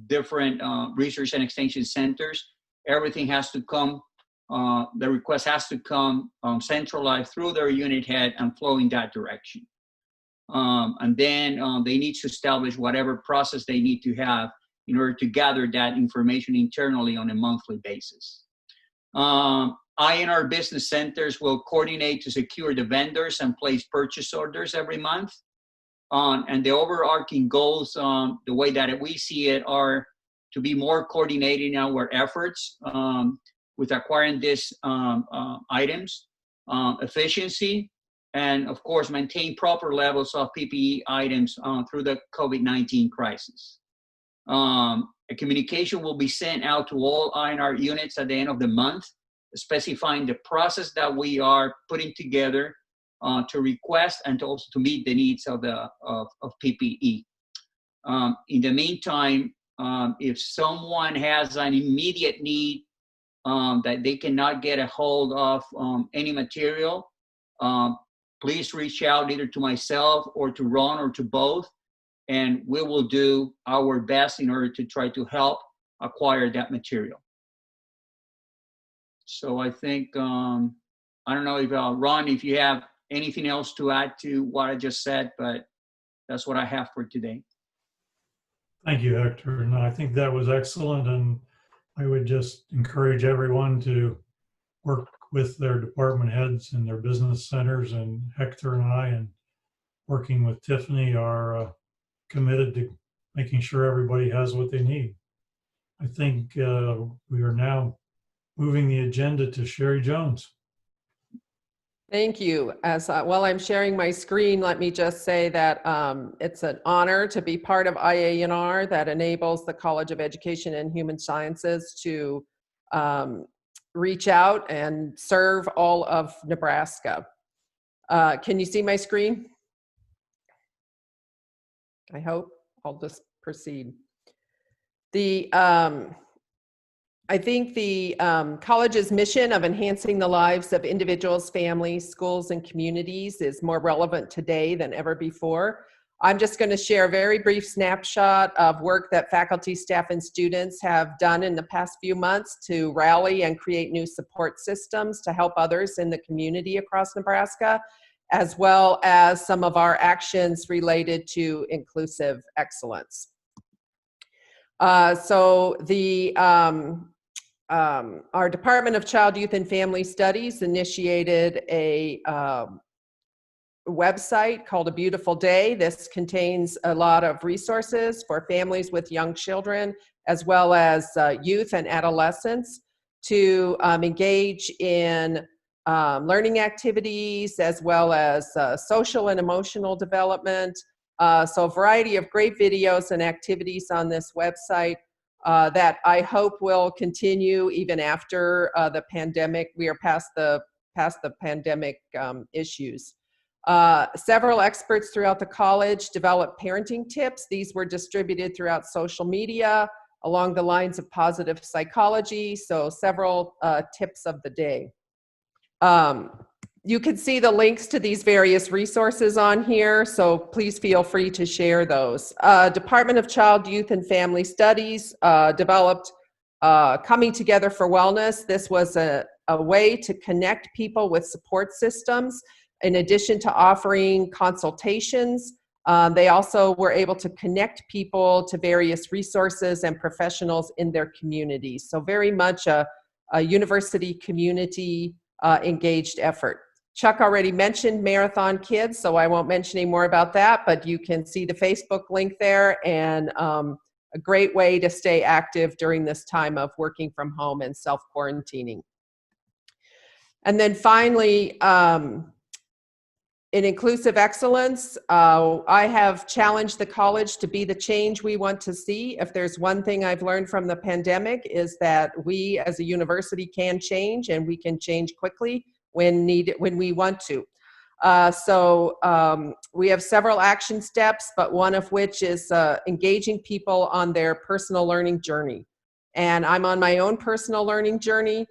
different research and extension centers. Everything has to come, the request has to come centralized through their unit head and flow in that direction. And then they need to establish whatever process they need to have in order to gather that information internally on a monthly basis. IANR business centers will coordinate to secure the vendors and place purchase orders every month. And the overarching goals, the way that we see it, are to be more coordinated in our efforts with acquiring these items, efficiency, and of course, maintain proper levels of PPE items through the COVID-19 crisis. A communication will be sent out to all IANR units at the end of the month, specifying the process that we are putting together to request and to also to meet the needs of PPE. In the meantime, if someone has an immediate need that they cannot get a hold of any material, please reach out either to myself or to Ron or to both, and we will do our best in order to try to help acquire that material. So I think, I don't know if, Ron, if you have anything else to add to what I just said, but that's what I have for today. Thank you, Hector. No, I think that was excellent. And I would just encourage everyone to work with their department heads and their business centers. And Hector and I, and working with Tiffany, are committed to making sure everybody has what they need. I think we are now moving the agenda to Sherry Jones. Thank you. As while I'm sharing my screen, let me just say that it's an honor to be part of IANR that enables the College of Education and Human Sciences to reach out and serve all of Nebraska. Can you see my screen? I hope. I'll just proceed. I think the college's mission of enhancing the lives of individuals, families, schools, and communities is more relevant today than ever before. I'm just going to share a very brief snapshot of work that faculty, staff, and students have done in the past few months to rally and create new support systems to help others in the community across Nebraska, as well as some of our actions related to inclusive excellence. Our Department of Child, Youth, and Family Studies initiated a website called A Beautiful Day. This contains a lot of resources for families with young children, as well as youth and adolescents, to engage in learning activities, as well as social and emotional development. So a variety of great videos and activities on this website that I hope will continue even after the pandemic. We are past the pandemic issues. Several experts throughout the college developed parenting tips. These were distributed throughout social media along the lines of positive psychology. So several tips of the day. You can see the links to these various resources on here, so please feel free to share those. Department of Child, Youth, and Family Studies developed Coming Together for Wellness. This was a way to connect people with support systems. In addition to offering consultations, they also were able to connect people to various resources and professionals in their communities. So very much a university community engaged effort. Chuck already mentioned Marathon Kids, so I won't mention any more about that, but you can see the Facebook link there, and a great way to stay active during this time of working from home and self-quarantining. And then finally, in inclusive excellence, I have challenged the college to be the change we want to see. If there's one thing I've learned from the pandemic is that we as a university can change, and we can change quickly when we want to. We have several action steps, but one of which is engaging people on their personal learning journey. And I'm on my own personal learning journey.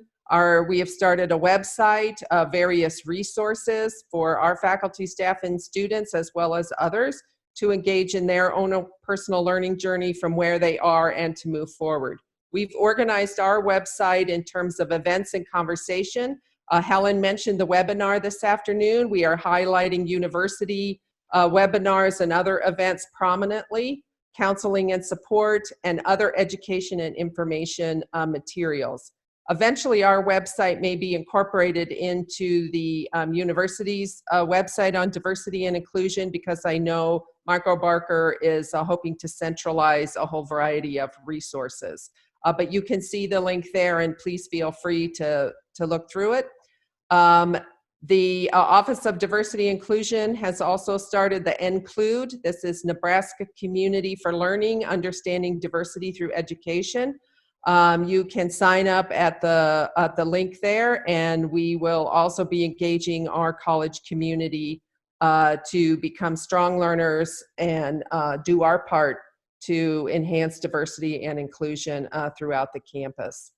We have started a website, various resources for our faculty, staff, and students, as well as others, to engage in their own personal learning journey from where they are and to move forward. We've organized our website in terms of events and conversation. Helen mentioned the webinar this afternoon. We are highlighting university webinars and other events prominently, counseling and support, and other education and information materials. Eventually, our website may be incorporated into the university's website on diversity and inclusion, because I know Marco Barker is hoping to centralize a whole variety of resources. But you can see the link there, and please feel free to look through it. The Office of Diversity Inclusion has also started the NCLUDE. This is Nebraska Community for Learning, Understanding Diversity Through Education. You can sign up at the link there, and we will also be engaging our college community to become strong learners and do our part to enhance diversity and inclusion throughout the campus.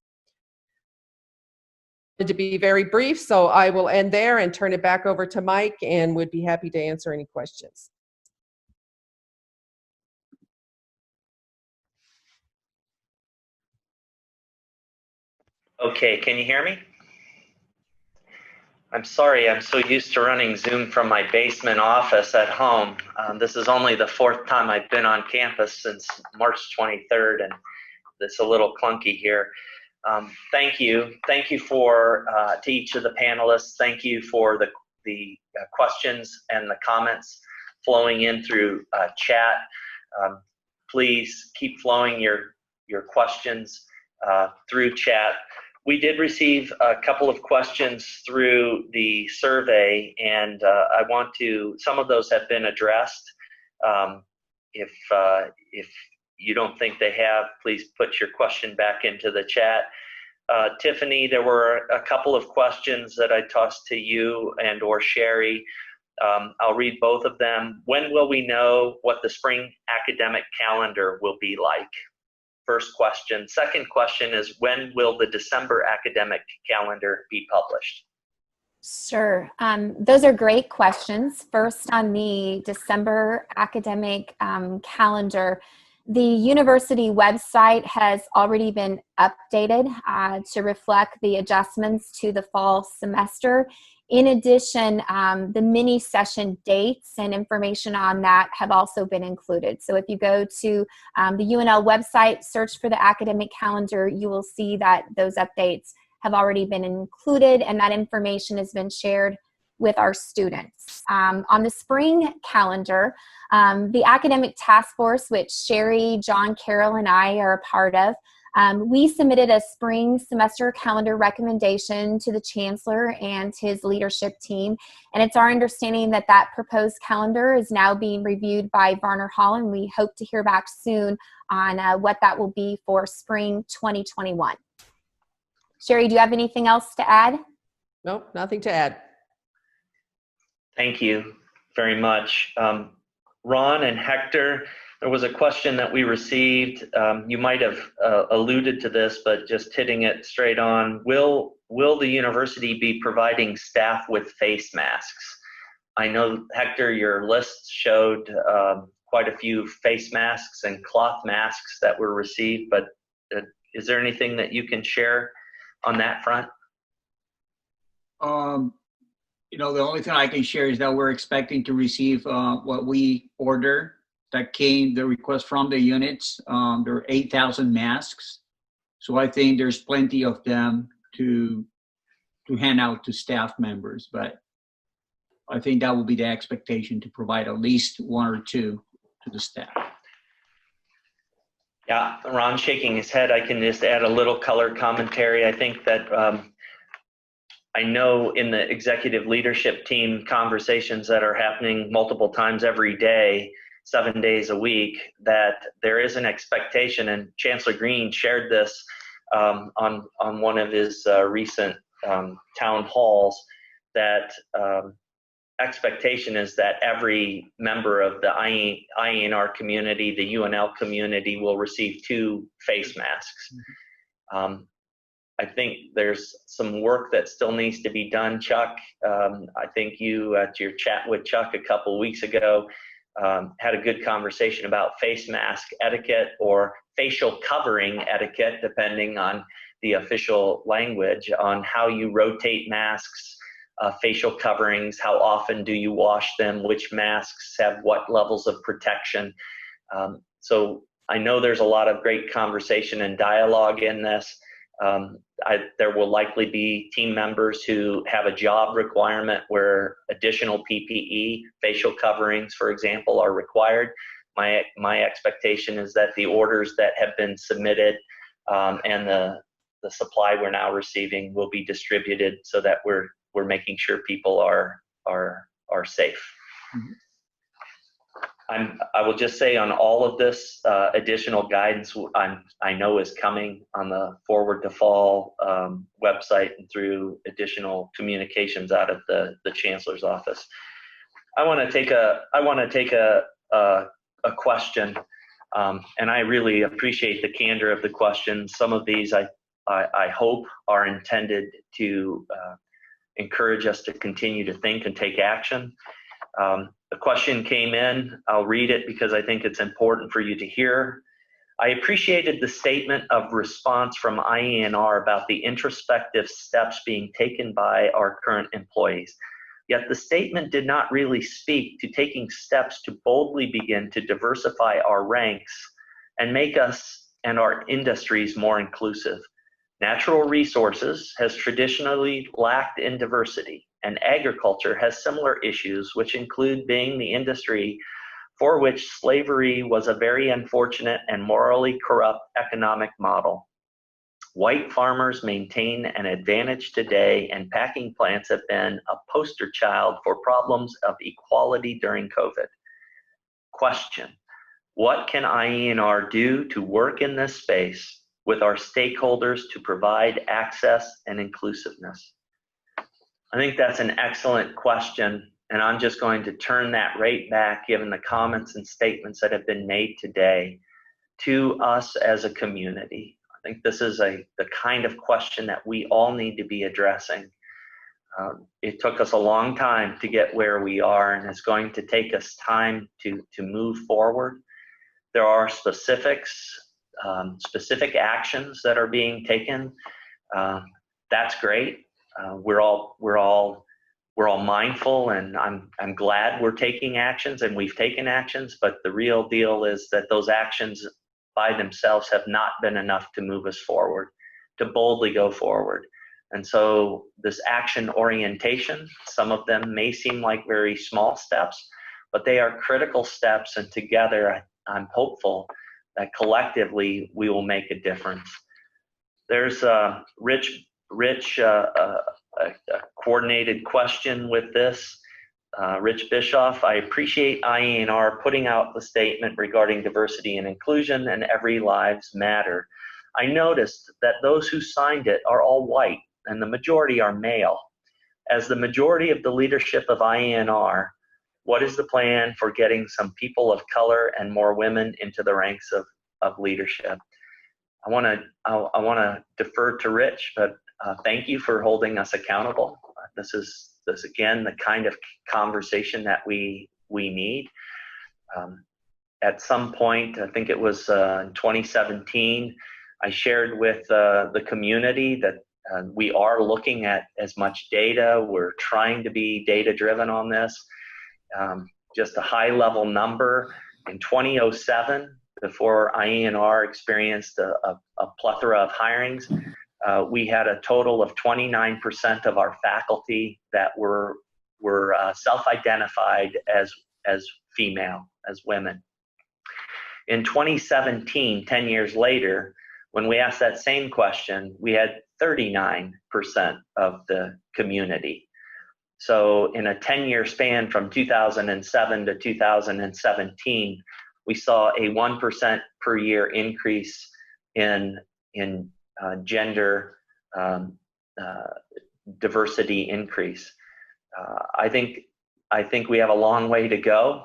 To be very brief, so I will end there and turn it back over to Mike, and would be happy to answer any questions. Okay, can you hear me? I'm sorry, I'm so used to running Zoom from my basement office at home. This is only the 4th time I've been on campus since March 23rd, and it's a little clunky here. Thank you for to each of the panelists. Thank you for the questions and the comments flowing in through chat. Please keep flowing your questions through chat. We did receive a couple of questions through the survey, and some of those have been addressed. If you don't think they have, please put your question back into the chat. Tiffany, there were a couple of questions that I tossed to you and or Sherry. I'll read both of them. When will we know what the spring academic calendar will be like? First question. Second question is, when will the December academic calendar be published? Sure. Those are great questions. First, on the December academic calendar, the university website has already been updated to reflect the adjustments to the fall semester. In addition, the mini session dates and information on that have also been included. So if you go to the UNL website, search for the academic calendar, you will see that those updates have already been included, and that information has been shared with our students. On the spring calendar, the academic task force, which Sherry, John, Carol, and I are a part of, we submitted a spring semester calendar recommendation to the Chancellor and his leadership team, and it's our understanding that that proposed calendar is now being reviewed by Varner Hall, and we hope to hear back soon on what that will be for spring 2021. Sherry, do you have anything else to add? Nope, nothing to add. Thank you very much. Ron and Hector, there was a question that we received. You might have alluded to this, but just hitting it straight on. Will the university be providing staff with face masks? I know, Hector, your list showed quite a few face masks and cloth masks that were received, but is there anything that you can share on that front? The only thing I can share is that we're expecting to receive what we order. That came, the request from the units. There are 8,000 masks. So I think there's plenty of them to hand out to staff members, but I think that will be the expectation, to provide at least 1 or 2 to the staff. Yeah, Ron shaking his head. I can just add a little color commentary. I think that I know in the executive leadership team conversations that are happening multiple times every day, 7 days a week, that there is an expectation, and Chancellor Green shared this on one of his recent town halls, that expectation is that every member of the IANR community, the UNL community, will receive 2 face masks. I think there's some work that still needs to be done, Chuck. I think you, at your chat with Chuck a couple weeks ago, had a good conversation about face mask etiquette, or facial covering etiquette, depending on the official language, on how you rotate masks, facial coverings, how often do you wash them, which masks have what levels of protection. So I know there's a lot of great conversation and dialogue in this. There will likely be team members who have a job requirement where additional PPE, facial coverings, for example, are required. My expectation is that the orders that have been submitted and the supply we're now receiving will be distributed so that we're making sure people are safe. Mm-hmm. I will just say on all of this, additional guidance I know is coming on the Forward to Fall website and through additional communications out of the Chancellor's office. I want to take a question, and I really appreciate the candor of the questions. Some of these I hope are intended to encourage us to continue to think and take action. The question came in. I'll read it because I think it's important for you to hear. I appreciated the statement of response from IANR about the introspective steps being taken by our current employees. Yet the statement did not really speak to taking steps to boldly begin to diversify our ranks and make us and our industries more inclusive. Natural resources has traditionally lacked in diversity, and agriculture has similar issues, which include being the industry for which slavery was a very unfortunate and morally corrupt economic model. White farmers maintain an advantage today, and packing plants have been a poster child for problems of equality during COVID. Question: what can IANR do to work in this space with our stakeholders to provide access and inclusiveness? I think that's an excellent question, and I'm just going to turn that right back, given the comments and statements that have been made today, to us as a community. I think this is the kind of question that we all need to be addressing. It took us a long time to get where we are, and it's going to take us time to move forward. There are specific actions that are being taken. That's great. We're all mindful, and I'm glad we're taking actions, and we've taken actions, but the real deal is that those actions by themselves have not been enough to move us forward, to boldly go forward. And so this action orientation, some of them may seem like very small steps, but they are critical steps, and together I'm hopeful that collectively we will make a difference. There's Rich a coordinated question with this. Rich Bischoff: I appreciate IANR putting out the statement regarding diversity and inclusion and every lives matter. I noticed that those who signed it are all white and the majority are male. As the majority of the leadership of IANR, what is the plan for getting some people of color and more women into the ranks of leadership? I want to defer to Rich, but thank you for holding us accountable. This is again the kind of conversation that we need. At some point, I think it was in 2017, I shared with the community that we are looking at as much data. We're trying to be data driven on this. Just a high level number, in 2007, before IANR experienced a plethora of hirings, we had a total of 29% of our faculty that were self-identified as female, as women. In 2017, 10 years later, when we asked that same question, we had 39% of the community. So in a 10-year span from 2007 to 2017, we saw a 1% per year increase in gender diversity increase. I think we have a long way to go.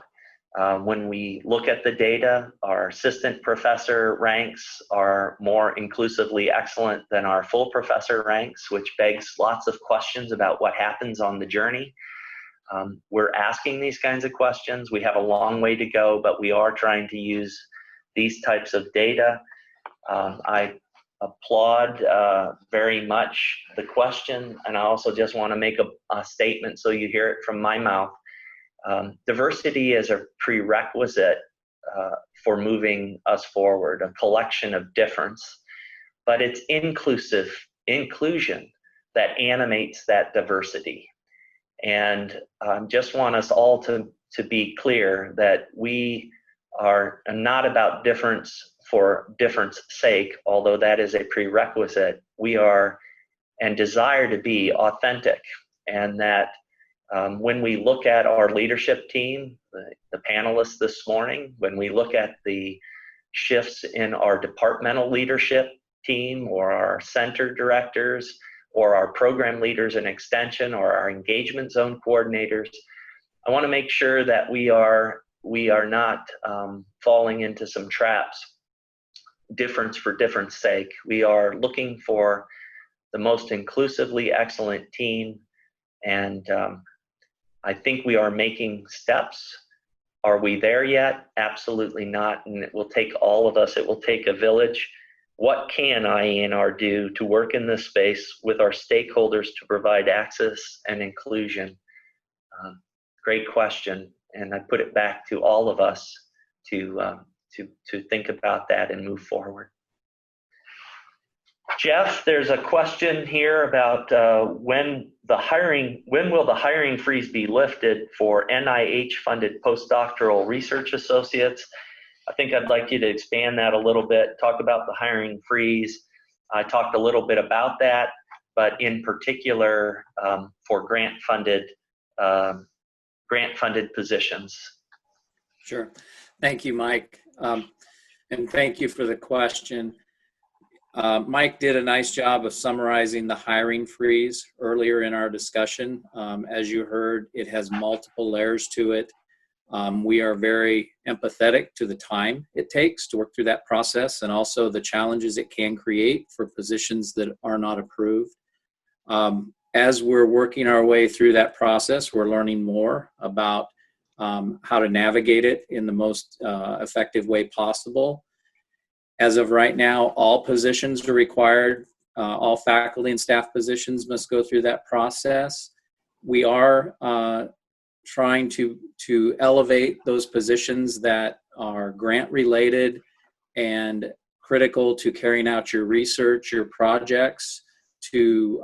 When we look at the data, our assistant professor ranks are more inclusively excellent than our full professor ranks, which begs lots of questions about what happens on the journey. We're asking these kinds of questions. We have a long way to go, but we are trying to use these types of data. I applaud very much the question, and I also just want to make a statement so you hear it from my mouth. Diversity is a prerequisite for moving us forward, a collection of difference, but it's inclusion that animates that diversity. And just want us all to be clear that we are not about difference for difference sake, although that is a prerequisite. We are and desire to be authentic, and that when we look at our leadership team, the panelists this morning, when we look at the shifts in our departmental leadership team or our center directors or our program leaders in extension or our engagement zone coordinators, I want to make sure that we are not falling into some traps, difference for difference sake. We are looking for the most inclusively excellent team, and I think we are making steps. Are we there yet? Absolutely not, and it will take all of us. It will take a village. What can IANR do to work in this space with our stakeholders to provide access and inclusion? Great question, and I put it back to all of us to think about that and move forward. Jeff, there's a question here about when will the hiring freeze be lifted for NIH-funded postdoctoral research associates? I think I'd like you to expand that a little bit, talk about the hiring freeze. I talked a little bit about that, but in particular for grant-funded positions. Sure. Thank you, Mike. And thank you for the question. Mike did a nice job of summarizing the hiring freeze earlier in our discussion. As you heard, it has multiple layers to it. We are very empathetic to the time it takes to work through that process and also the challenges it can create for positions that are not approved. As we're working our way through that process, we're learning more about how to navigate it in the most effective way possible. As of right now, all positions are required. All faculty and staff positions must go through that process. We are trying to elevate those positions that are grant related and critical to carrying out your research, your projects, to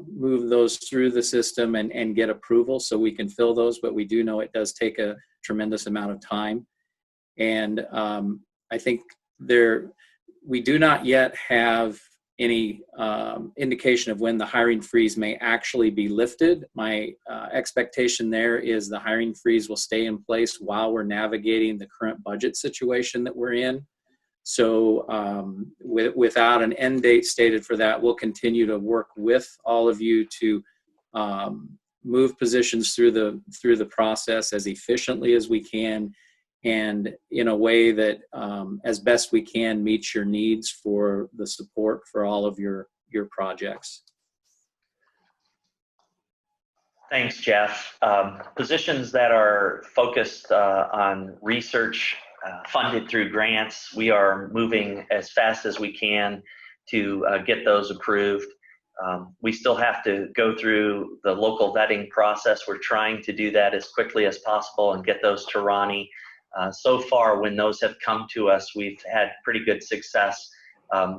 move those through the system and get approval so we can fill those, but we do know it does take a tremendous amount of time. And I think we do not yet have any indication of when the hiring freeze may actually be lifted. My expectation there is the hiring freeze will stay in place while we're navigating the current budget situation that we're in. So without an end date stated for that, we'll continue to work with all of you to move positions through the process as efficiently as we can and in a way that as best we can meets your needs for the support for all of your projects. Thanks, Jeff. Positions that are focused on research funded through grants, we are moving as fast as we can to get those approved. We still have to go through the local vetting process. We're trying to do that as quickly as possible and get those to Ronnie. So far, when those have come to us, we've had pretty good success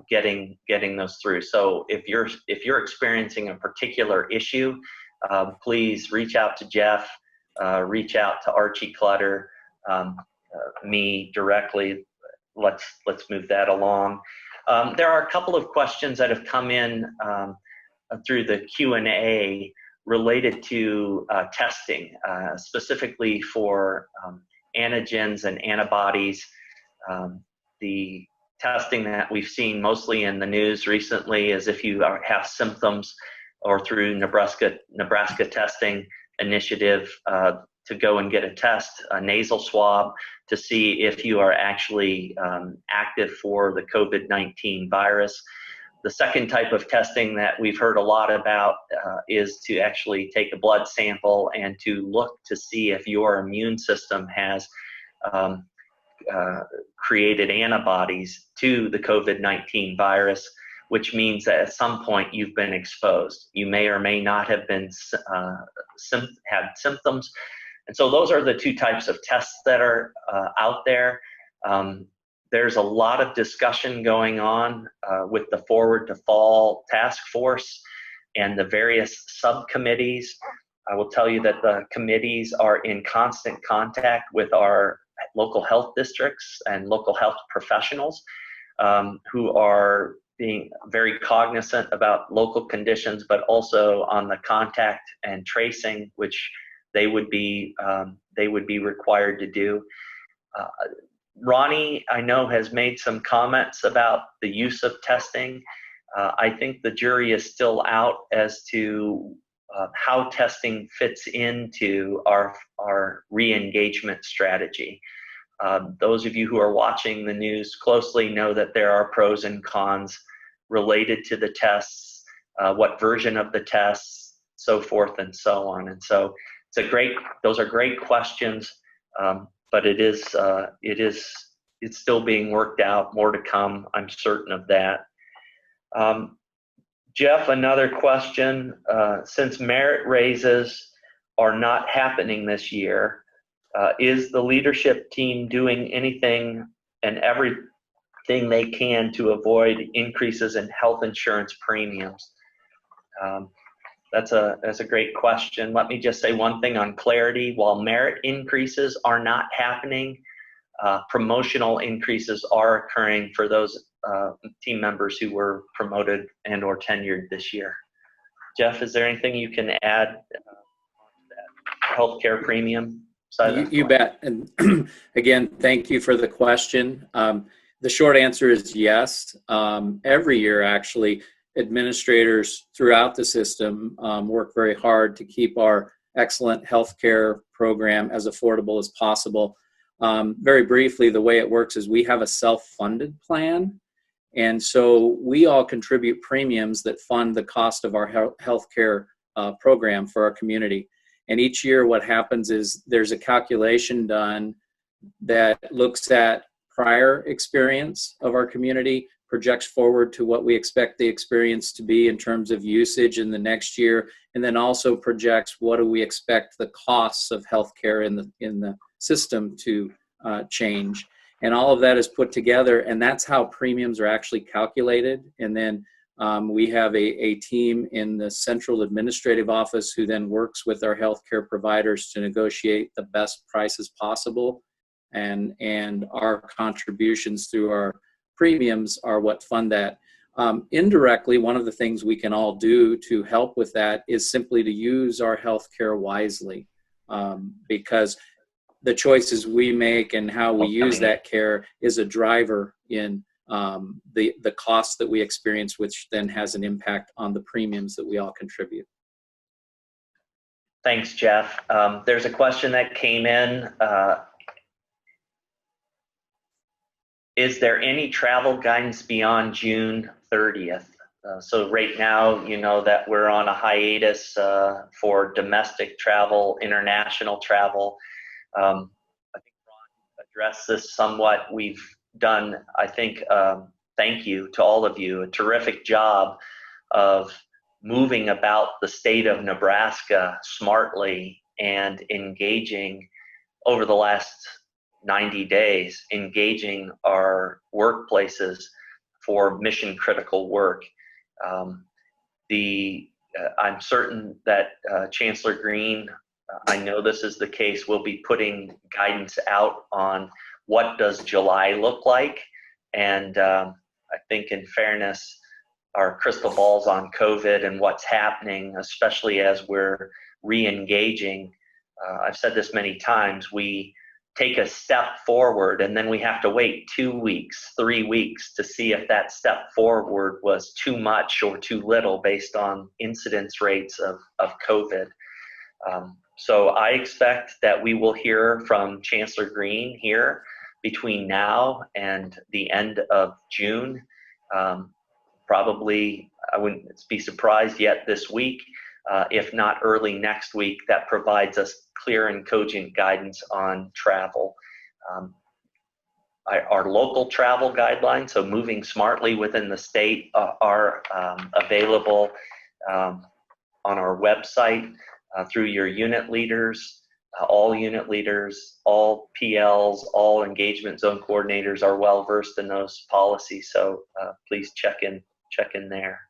getting those through. So if you're experiencing a particular issue, please reach out to Jeff, reach out to Archie Clutter, me directly. Let's move that along. There are a couple of questions that have come in through the Q&A related to testing, specifically for antigens and antibodies. The testing that we've seen mostly in the news recently is if you have symptoms, or through Nebraska testing initiative, to go and get a test, a nasal swab, to see if you are actually active for the COVID-19 virus. The second type of testing that we've heard a lot about is to actually take a blood sample and to look to see if your immune system has created antibodies to the COVID-19 virus, which means that at some point you've been exposed. You may or may not have been had symptoms. And so those are the two types of tests that are out there. There's a lot of discussion going on with the Forward to Fall task force and the various subcommittees. I will tell you that the committees are in constant contact with our local health districts and local health professionals who are being very cognizant about local conditions, but also on the contact and tracing, which they would be required to do. Ronnie, I know, has made some comments about the use of testing. I think the jury is still out as to how testing fits into our re-engagement strategy. Those of you who are watching the news closely know that there are pros and cons related to the tests, what version of the tests, so forth and so on. And so those are great questions, but it's still being worked out, more to come, I'm certain of that. Jeff, another question, since merit raises are not happening this year, is the leadership team doing anything and everything they can to avoid increases in health insurance premiums? That's a great question. Let me just say one thing on clarity. While merit increases are not happening, promotional increases are occurring for those team members who were promoted and or tenured this year. Jeff, is there anything you can add on that healthcare premium side? You bet. And again, thank you for the question. The short answer is yes. Every year, actually, administrators throughout the system work very hard to keep our excellent healthcare program as affordable as possible. Very briefly, the way it works is we have a self-funded plan. And so we all contribute premiums that fund the cost of our healthcare program for our community. And each year what happens is there's a calculation done that looks at prior experience of our community, projects forward to what we expect the experience to be in terms of usage in the next year, and then also projects what do we expect the costs of healthcare in the system to change. And all of that is put together, and that's how premiums are actually calculated. And then we have a team in the central administrative office who then works with our healthcare providers to negotiate the best prices possible. And our contributions through our premiums are what fund that. Indirectly, one of the things we can all do to help with that is simply to use our healthcare wisely, because the choices we make and how we use that care is a driver in the costs that we experience, which then has an impact on the premiums that we all contribute. Thanks, Jeff. There's a question that came in. Is there any travel guidance beyond June 30th? So right now, you know that we're on a hiatus for domestic travel, international travel. I think Ron addressed this somewhat. We've done, I think, thank you to all of you, a terrific job of moving about the state of Nebraska smartly and engaging over the last 90 days, engaging our workplaces for mission critical work. I'm certain that Chancellor Green, I know this is the case, will be putting guidance out on what does July look like, and I think in fairness, our crystal balls on COVID and what's happening, especially as we're re-engaging. I've said this many times, we take a step forward and then we have to wait 2 weeks, 3 weeks to see if that step forward was too much or too little based on incidence rates of COVID. So I expect that we will hear from Chancellor Green here between now and the end of June. Probably, I wouldn't be surprised yet this week, if not early next week, that provides us clear and cogent guidance on travel. Our local travel guidelines, so moving smartly within the state, are available on our website through your unit leaders. All unit leaders, all PLs, all engagement zone coordinators are well versed in those policies, so please check in there.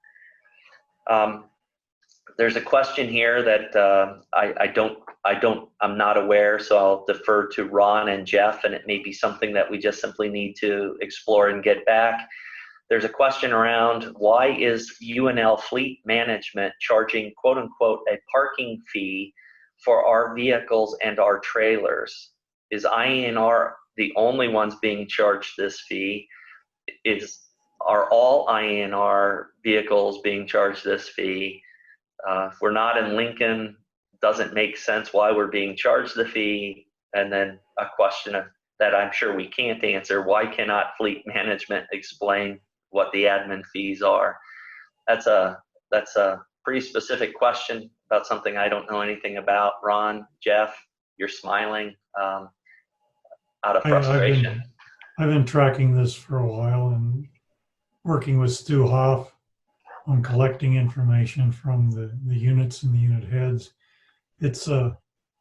There's a question here that I'm not aware, so I'll defer to Ron and Jeff, and it may be something that we just simply need to explore and get back. There's a question around, why is UNL Fleet Management charging quote unquote a parking fee for our vehicles and our trailers? Is IANR the only ones being charged this fee? Are all IANR vehicles being charged this fee? If we're not in Lincoln, doesn't make sense why we're being charged the fee. And then a question that I'm sure we can't answer, why cannot Fleet Management explain what the admin fees are? That's a pretty specific question about something I don't know anything about. Ron, Jeff, you're smiling out of frustration. I've been tracking this for a while and working with Stu Hoff on collecting information from the units and the unit heads. It's an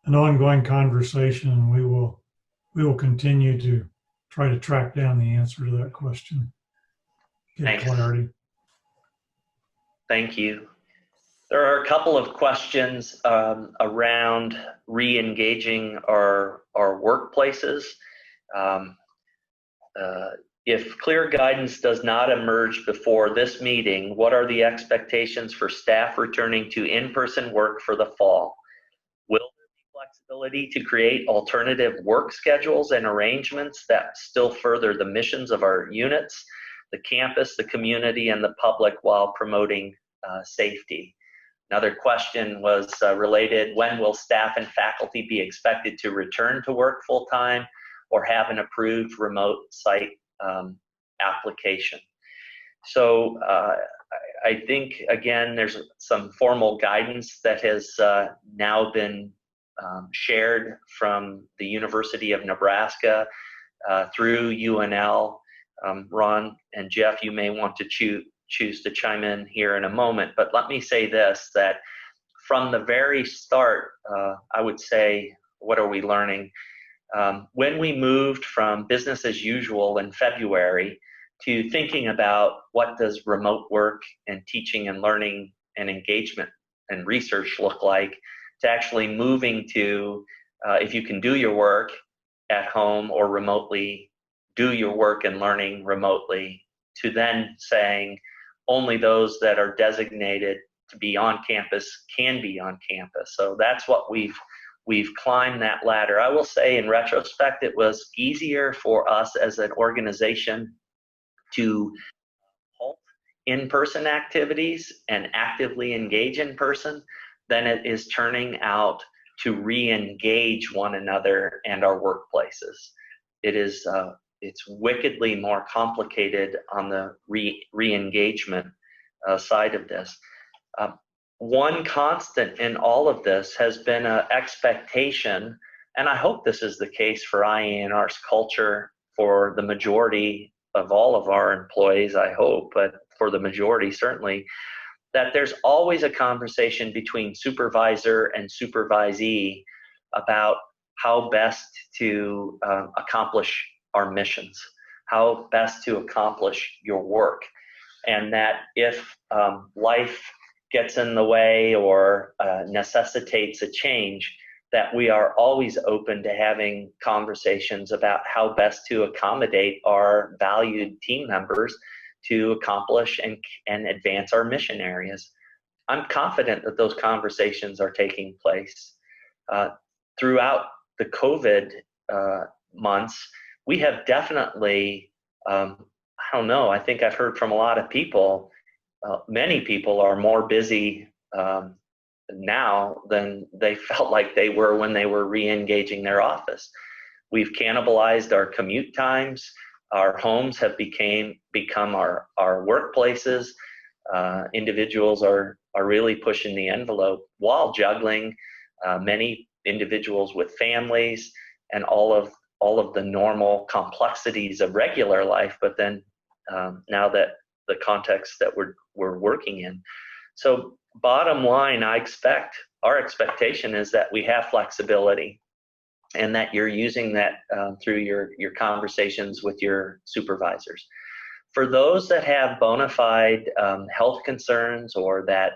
ongoing conversation, and we will continue to try to track down the answer to that question. Get Thanks. clarity. Thank you. There are a couple of questions around re-engaging our workplaces. If clear guidance does not emerge before this meeting, what are the expectations for staff returning to in-person work for the fall? Will there be flexibility to create alternative work schedules and arrangements that still further the missions of our units, the campus, the community, and the public while promoting safety? Another question was related, when will staff and faculty be expected to return to work full-time or have an approved remote site application? So I think, again, there's some formal guidance that has now been shared from the University of Nebraska through UNL. Ron and Jeff, you may want to choose to chime in here in a moment, but let me say this, that from the very start, I would say, what are we learning? When we moved from business as usual in February to thinking about what does remote work and teaching and learning and engagement and research look like, to actually moving to, if you can do your work at home or remotely, do your work and learning remotely, to then saying only those that are designated to be on campus can be on campus. So that's what we've climbed that ladder. I will say in retrospect, it was easier for us as an organization to halt in-person activities and actively engage in person than it is turning out to re-engage one another and our workplaces. It's wickedly more complicated on the re-engagement side of this. One constant in all of this has been an expectation, and I hope this is the case for IANR's culture for the majority of all of our employees, I hope, but for the majority certainly, that there's always a conversation between supervisor and supervisee about how best to accomplish our missions, how best to accomplish your work. And that if life gets in the way or necessitates a change, that we are always open to having conversations about how best to accommodate our valued team members to accomplish and advance our mission areas. I'm confident that those conversations are taking place. Throughout the COVID months, we have definitely, I don't know, I think I've heard from a lot of people, many people are more busy now than they felt like they were when they were re-engaging their office. We've cannibalized our commute times. Our homes have become our workplaces. Individuals are really pushing the envelope while juggling many individuals with families and all of the normal complexities of regular life, but then now that the context that we're working in. So bottom line, our expectation is that we have flexibility and that you're using that through your conversations with your supervisors. For those that have bona fide health concerns or that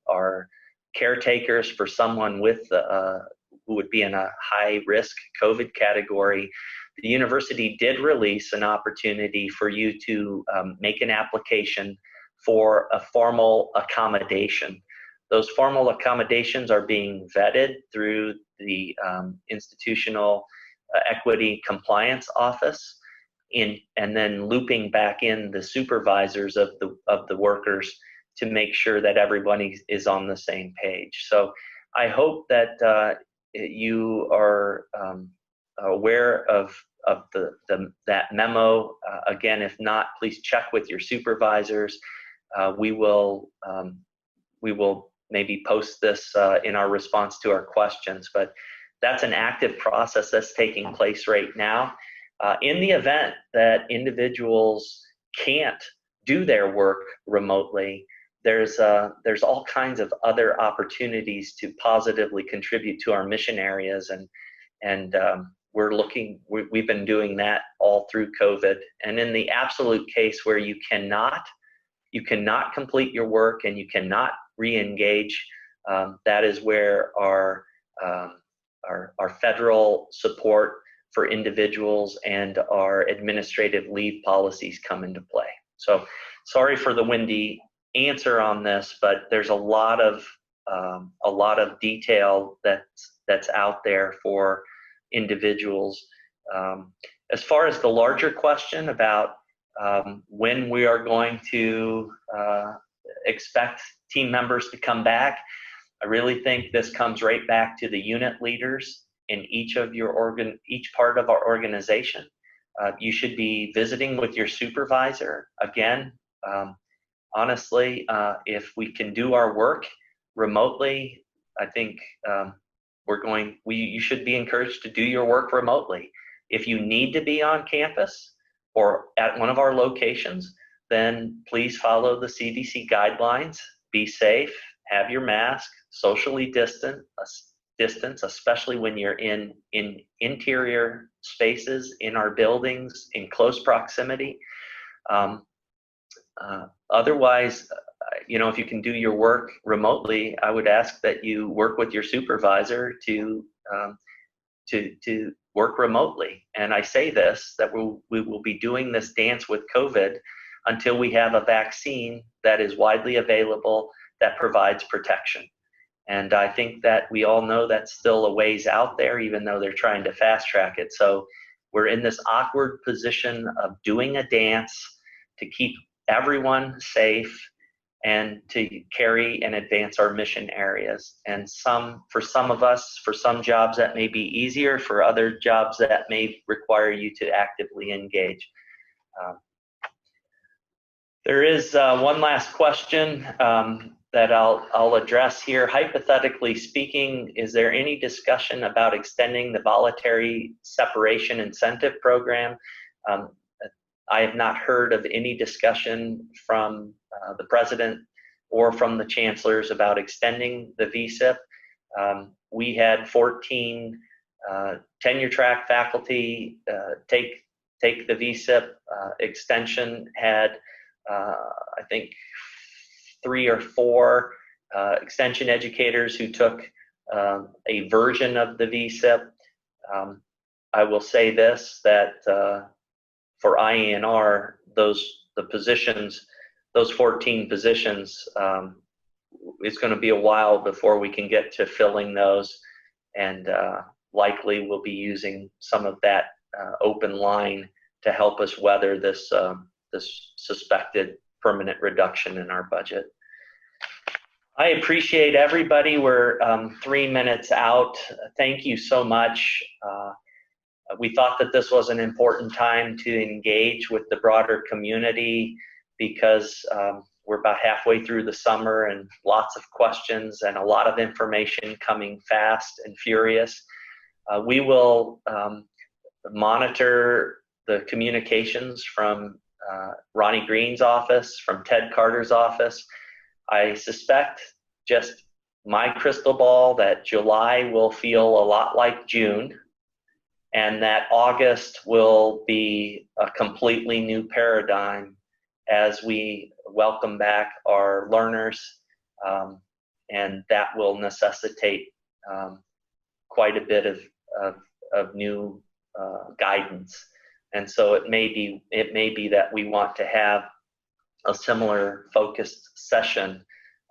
are caretakers for someone with who would be in a high-risk COVID category, the university did release an opportunity for you to make an application for a formal accommodation. Those formal accommodations are being vetted through the Institutional Equity Compliance Office, and then looping back in the supervisors of the workers to make sure that everybody is on the same page. So I hope that you are aware of that memo. Again, if not, please check with your supervisors. We will maybe post this in our response to our questions, but that's an active process that's taking place right now. In the event that individuals can't do their work remotely, there's all kinds of other opportunities to positively contribute to our mission areas, and we've been doing that all through COVID. And in the absolute case where you cannot complete your work and you cannot re-engage, that is where our federal support for individuals and our administrative leave policies come into play. So sorry for the windy answer on this, but there's a lot of detail that's out there for individuals. As far as the larger question about when we are going to expect team members to come back, I really think this comes right back to the unit leaders in each part of our organization. You should be visiting with your supervisor. Again, honestly, if we can do our work remotely, I think you should be encouraged to do your work remotely. If you need to be on campus or at one of our locations, then please follow the CDC guidelines. Be safe, have your mask, socially distance, especially when you're in interior spaces in our buildings in close proximity. Otherwise, if you can do your work remotely, I would ask that you work with your supervisor to work remotely. And I say this, that we will be doing this dance with COVID until we have a vaccine that is widely available that provides protection. And I think that we all know that's still a ways out there, even though they're trying to fast track it. So we're in this awkward position of doing a dance to keep everyone safe and to carry and advance our mission areas. And for some of us, for some jobs that may be easier, for other jobs that may require you to actively engage. There is one last question that I'll address here. Hypothetically speaking, is there any discussion about extending the voluntary separation incentive program? I have not heard of any discussion from the president or from the chancellors about extending the VSIP. We had 14 tenure track faculty take the VSIP extension, had I think 3 or 4 extension educators who took a version of the VSIP. I will say this, that for IANR, those the positions, those 14 positions, it's going to be a while before we can get to filling those, and likely we'll be using some of that open line to help us weather this this suspected permanent reduction in our budget. I appreciate everybody. We're 3 minutes out. Thank you so much. We thought that this was an important time to engage with the broader community because we're about halfway through the summer and lots of questions and a lot of information coming fast and furious. We will monitor the communications from Ronnie Green's office, from Ted Carter's office. I suspect, just my crystal ball, that July will feel a lot like June, and that August will be a completely new paradigm as we welcome back our learners, and that will necessitate quite a bit of new guidance. And so it may be that we want to have a similar focused session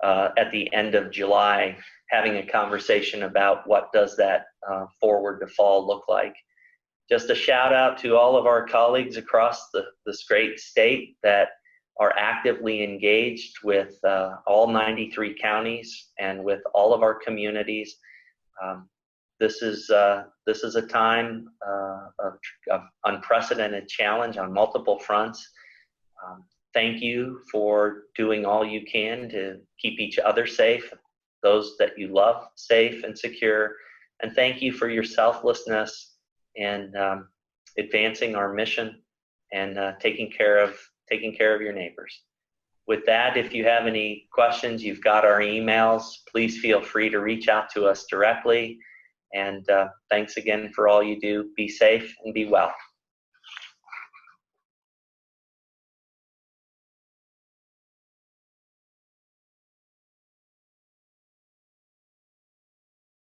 at the end of July, having a conversation about what does that forward to fall look like. Just a shout out to all of our colleagues across this great state that are actively engaged with all 93 counties and with all of our communities. This is a time of unprecedented challenge on multiple fronts. Thank you for doing all you can to keep each other safe, those that you love safe and secure, and thank you for your selflessness in advancing our mission and taking care of your neighbors. With that, if you have any questions, you've got our emails. Please feel free to reach out to us directly. And thanks again for all you do. Be safe and be well.